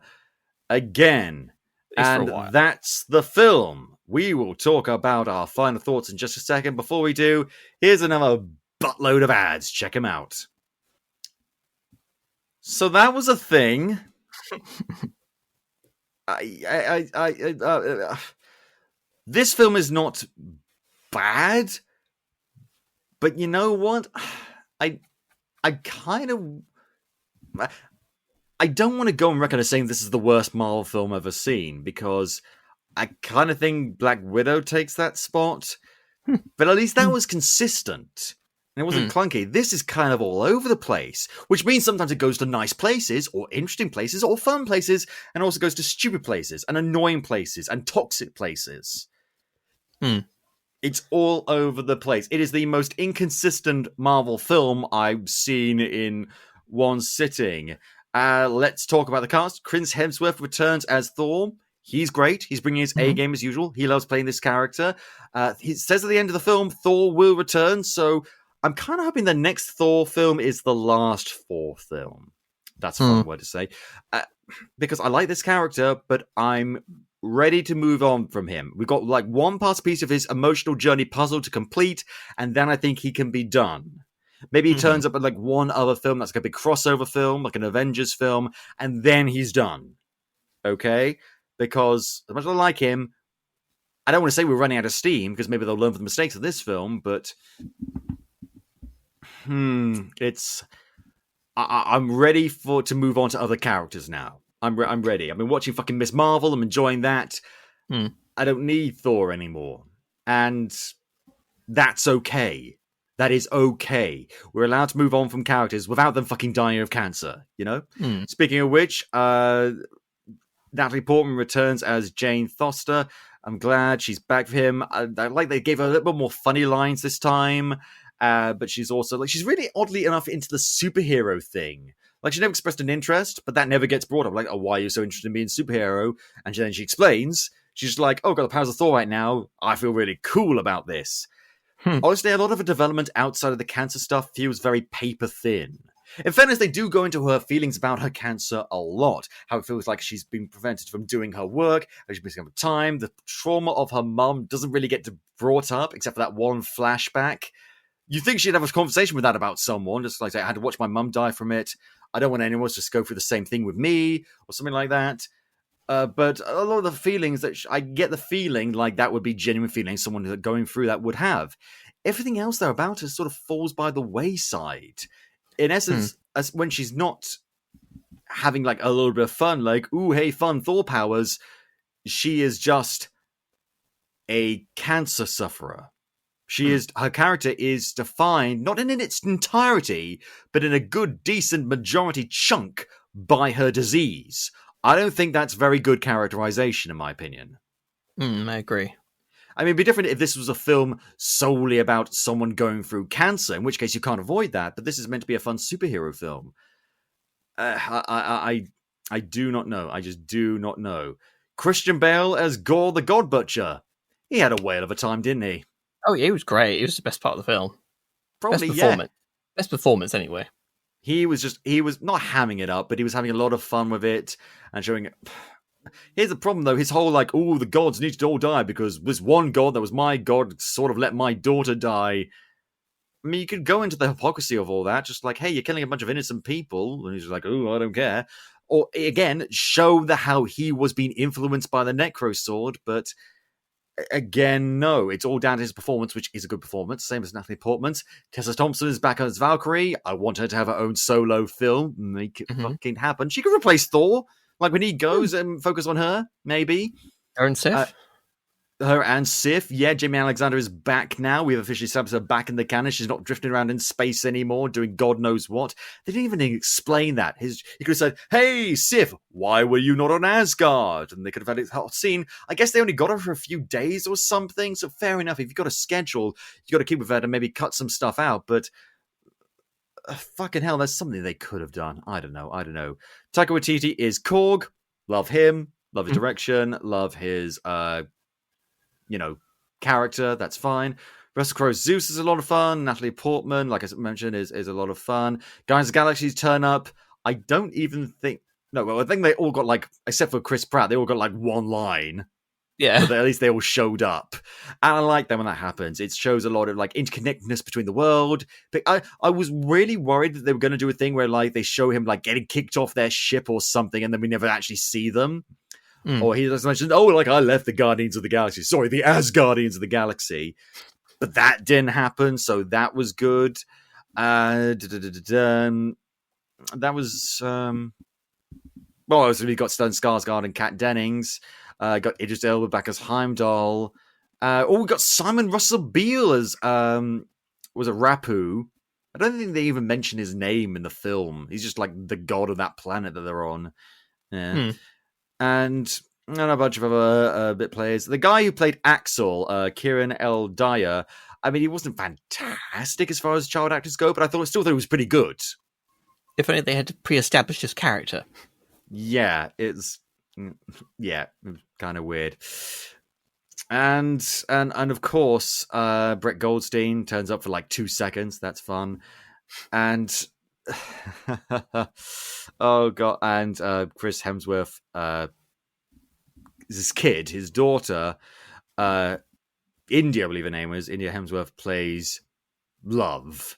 again. And that's the film. We will talk about our final thoughts in just a second. Before we do, here's another buttload of ads. Check them out. So that was a thing. This film is not bad, but you know what? I don't want to go on record as saying this is the worst Marvel film I've ever seen, because I kind of think Black Widow takes that spot. But at least that was consistent. And it wasn't clunky. This is kind of all over the place, which means sometimes it goes to nice places, or interesting places, or fun places, and also goes to stupid places, and annoying places, and toxic places. It's all over the place. It is the most inconsistent Marvel film I've seen in one sitting. Let's talk about the cast. Chris Hemsworth returns as Thor. He's great. He's bringing his A game as usual. He loves playing this character. He says at the end of the film, Thor will return. So I'm kind of hoping the next Thor film is the last Thor film. That's a fun word to say. Because I like this character, but I'm ready to move on from him. We've got like one past piece of his emotional journey puzzle to complete, and then I think he can be done. Maybe he turns up at like one other film that's like a big crossover film, like an Avengers film, and then he's done. Okay? Because as much as I like him, I don't want to say we're running out of steam, because maybe they'll learn from the mistakes of this film, but it's... I'm ready to move on to other characters now. I'm ready. I've been watching fucking Miss Marvel. I'm enjoying that. I don't need Thor anymore. And that's okay. That is okay. We're allowed to move on from characters without them fucking dying of cancer, you know? Speaking of which, Natalie Portman returns as Jane Foster. I'm glad she's back for him. I like they gave her a little bit more funny lines this time. But she's also like, she's really oddly enough into the superhero thing. Like, she never expressed an interest, but that never gets brought up. Like, oh, why are you so interested in being a superhero? And then she explains. She's just like, oh, got the powers of Thor right now. I feel really cool about this. Honestly, a lot of her development outside of the cancer stuff feels very paper thin. In fairness, they do go into her feelings about her cancer a lot. How it feels like she's been prevented from doing her work, how she's missing out time. The trauma of her mum doesn't really get brought up, except for that one flashback. You think she'd have a conversation with that about someone, just like, I had to watch my mum die from it. I don't want anyone else to just go through the same thing with me, or something like that. But a lot of the feelings that I get the feeling like that would be genuine feelings someone going through that would have. Everything else there about her sort of falls by the wayside. In essence, as when she's not having like a little bit of fun, like, ooh, hey, fun Thor powers, she is just a cancer sufferer. Her character is defined, not in its entirety, but in a good, decent majority chunk by her disease. I don't think that's very good characterization, in my opinion. I agree. I mean, it'd be different if this was a film solely about someone going through cancer, in which case you can't avoid that, but this is meant to be a fun superhero film. I do not know. I just do not know. Christian Bale as Gore the God Butcher. He had a whale of a time, didn't he? Oh, yeah, he was great. He was the best part of the film. Probably, best performance. Best performance, anyway. He was not hamming it up, but he was having a lot of fun with it and showing it. Here's the problem, though. His whole, like, oh, the gods need to all die because this one god that was my god sort of let my daughter die. I mean, you could go into the hypocrisy of all that, just like, hey, you're killing a bunch of innocent people. And he's like, oh, I don't care. Or, again, show how he was being influenced by the Necro Sword, but... Again, no. It's all down to his performance, which is a good performance, same as Natalie Portman's. Tessa Thompson is back as Valkyrie. I want her to have her own solo film. Make it fucking happen. She could replace Thor. Like, when he goes and focus on her, maybe. Her and Sif? Her and Sif. Yeah, Jamie Alexandra is back now. We've officially established her back in the canon. She's not drifting around in space anymore, doing God knows what. They didn't even explain that. He could have said, hey, Sif, why were you not on Asgard? And they could have had a whole scene. I guess they only got her for a few days or something, so fair enough. If you've got a schedule, you got to keep with that and maybe cut some stuff out, but... fucking hell, that's something they could have done. I don't know. Taika Waititi is Korg. Love him. Love his direction. Love his, character. That's fine. Russell Crowe's Zeus is a lot of fun. Natalie Portman, like I mentioned, is a lot of fun. Guardians of the Galaxy's turn up. I don't even think... No, well, I think they all got, like, except for Chris Pratt, they all got, like, one line. Yeah. But at least they all showed up. And I like that when that happens. It shows a lot of, like, interconnectedness between the world. But I was really worried that they were going to do a thing where, like, they show him, like, getting kicked off their ship or something, and then we never actually see them. Or he just mentioned, oh, like, I left the Guardians of the Galaxy. Sorry, the Asgardians of the Galaxy. But that didn't happen, so that was good. That was... Well, we got Stellan Skarsgård and Kat Dennings. Got Idris Elba back as Heimdall. We got Simon Russell Beale as was it Rapu? I don't think they even mention his name in the film. He's just like the god of that planet that they're on. Yeah. And a bunch of other bit players. The guy who played Axel, Kieran L. Dyer, I mean, he wasn't fantastic as far as child actors go, but I still thought he was pretty good. If only they had to pre-establish his character. Yeah, it's kind of weird. And of course, Brett Goldstein turns up for like 2 seconds. That's fun. And oh god, and Chris Hemsworth, his kid, his daughter, India, I believe her name was India Hemsworth, plays Love.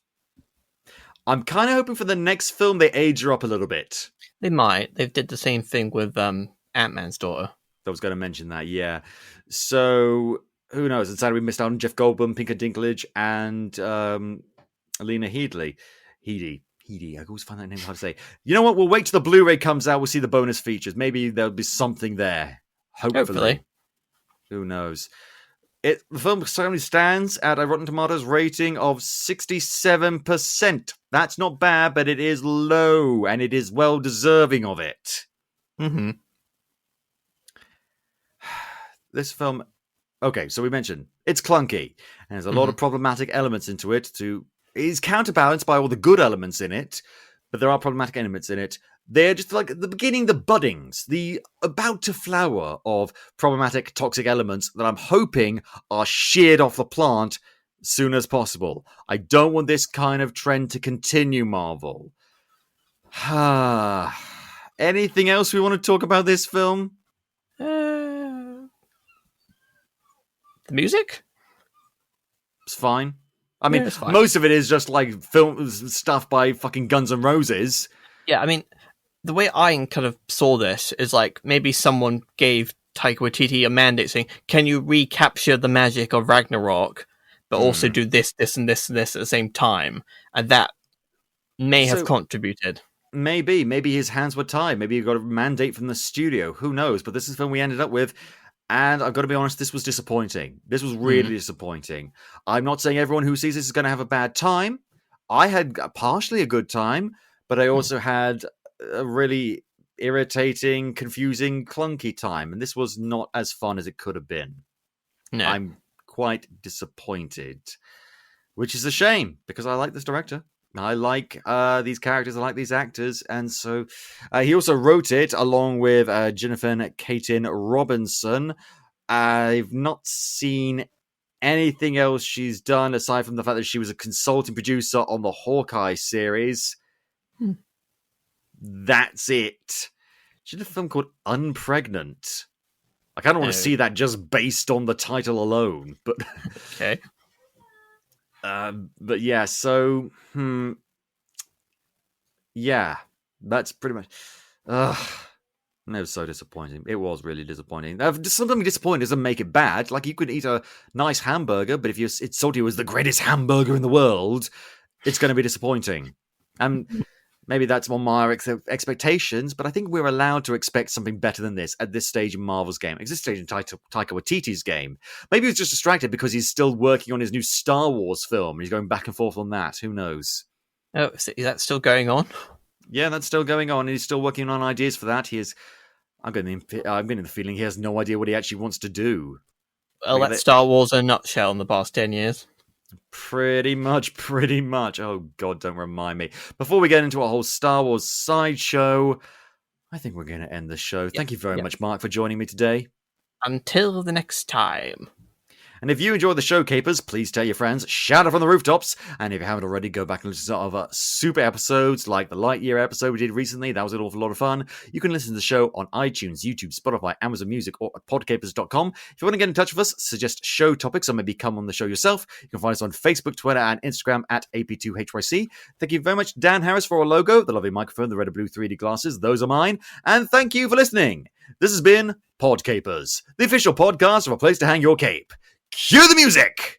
I'm kind of hoping for the next film they age her up a little bit. They might. They did the same thing with Ant-Man's daughter. I was going to mention that, yeah. So, who knows? Instead, we missed out on Jeff Goldblum, Pinker Dinklage, and Alina Headey. I always find that name hard to say. You know what? We'll wait till the Blu-ray comes out. We'll see the bonus features. Maybe there'll be something there. Hopefully. Who knows? The film currently stands at a Rotten Tomatoes rating of 67%. That's not bad, but it is low, and it is well deserving of it. Mm-hmm. This film, okay, so we mentioned it's clunky, and there's a lot of problematic elements into it. It's counterbalanced by all the good elements in it, but there are problematic elements in it. They're just like at the beginning, the buddings, the about to flower of problematic, toxic elements that I'm hoping are sheared off the plant as soon as possible. I don't want this kind of trend to continue, Marvel. Anything else we want to talk about this film? The music? It's fine. I mean, it's fine. Most of it is just like film stuff by fucking Guns N' Roses. Yeah, I mean, the way I kind of saw this is like maybe someone gave Taika Waititi a mandate saying, can you recapture the magic of Ragnarok, but also do this, this, and this, and this at the same time? And that may have contributed. Maybe his hands were tied. Maybe he got a mandate from the studio. Who knows? But this is the film we ended up with. And I've got to be honest, this was disappointing. This was really disappointing. I'm not saying everyone who sees this is going to have a bad time. I had partially a good time, but I also had a really irritating, confusing, clunky time. And this was not as fun as it could have been. No. I'm quite disappointed, which is a shame because I like this director. I like these characters. I like these actors. And so he also wrote it along with Jennifer Caton Robinson. I've not seen anything else she's done aside from the fact that she was a consulting producer on the Hawkeye series. That's it. She did a film called Unpregnant. I kind of want to see that just based on the title alone. But okay. But yeah, so yeah, that's pretty much. It was so disappointing. It was really disappointing. Something disappointing doesn't make it bad. Like you could eat a nice hamburger, but if it's sold to you as the greatest hamburger in the world, it's going to be disappointing. And maybe that's on my expectations, but I think we're allowed to expect something better than this at this stage in Marvel's game. At this stage in Taika Waititi's game. Maybe he was just distracted because he's still working on his new Star Wars film. He's going back and forth on that. Who knows? Oh, is that still going on? Yeah, that's still going on. He's still working on ideas for that. I'm getting the feeling he has no idea what he actually wants to do. Well, that's Star Wars in a nutshell in the past 10 years. Pretty much. Oh, God, don't remind me. Before we get into a whole Star Wars sideshow, I think we're going to end the show. Thank you very much, Mark, for joining me today. Until the next time. And if you enjoy the show, Capers, please tell your friends, shout it from the rooftops, and if you haven't already, go back and listen to other super episodes, like the Lightyear episode we did recently. That was an awful lot of fun. You can listen to the show on iTunes, YouTube, Spotify, Amazon Music, or at podcapers.com. If you want to get in touch with us, suggest show topics, or maybe come on the show yourself, you can find us on Facebook, Twitter, and Instagram at AP2HYC. Thank you very much, Dan Harris, for our logo, the lovely microphone, the red and blue 3D glasses. Those are mine. And thank you for listening. This has been Podcapers, the official podcast of a place to hang your cape. Cue the music!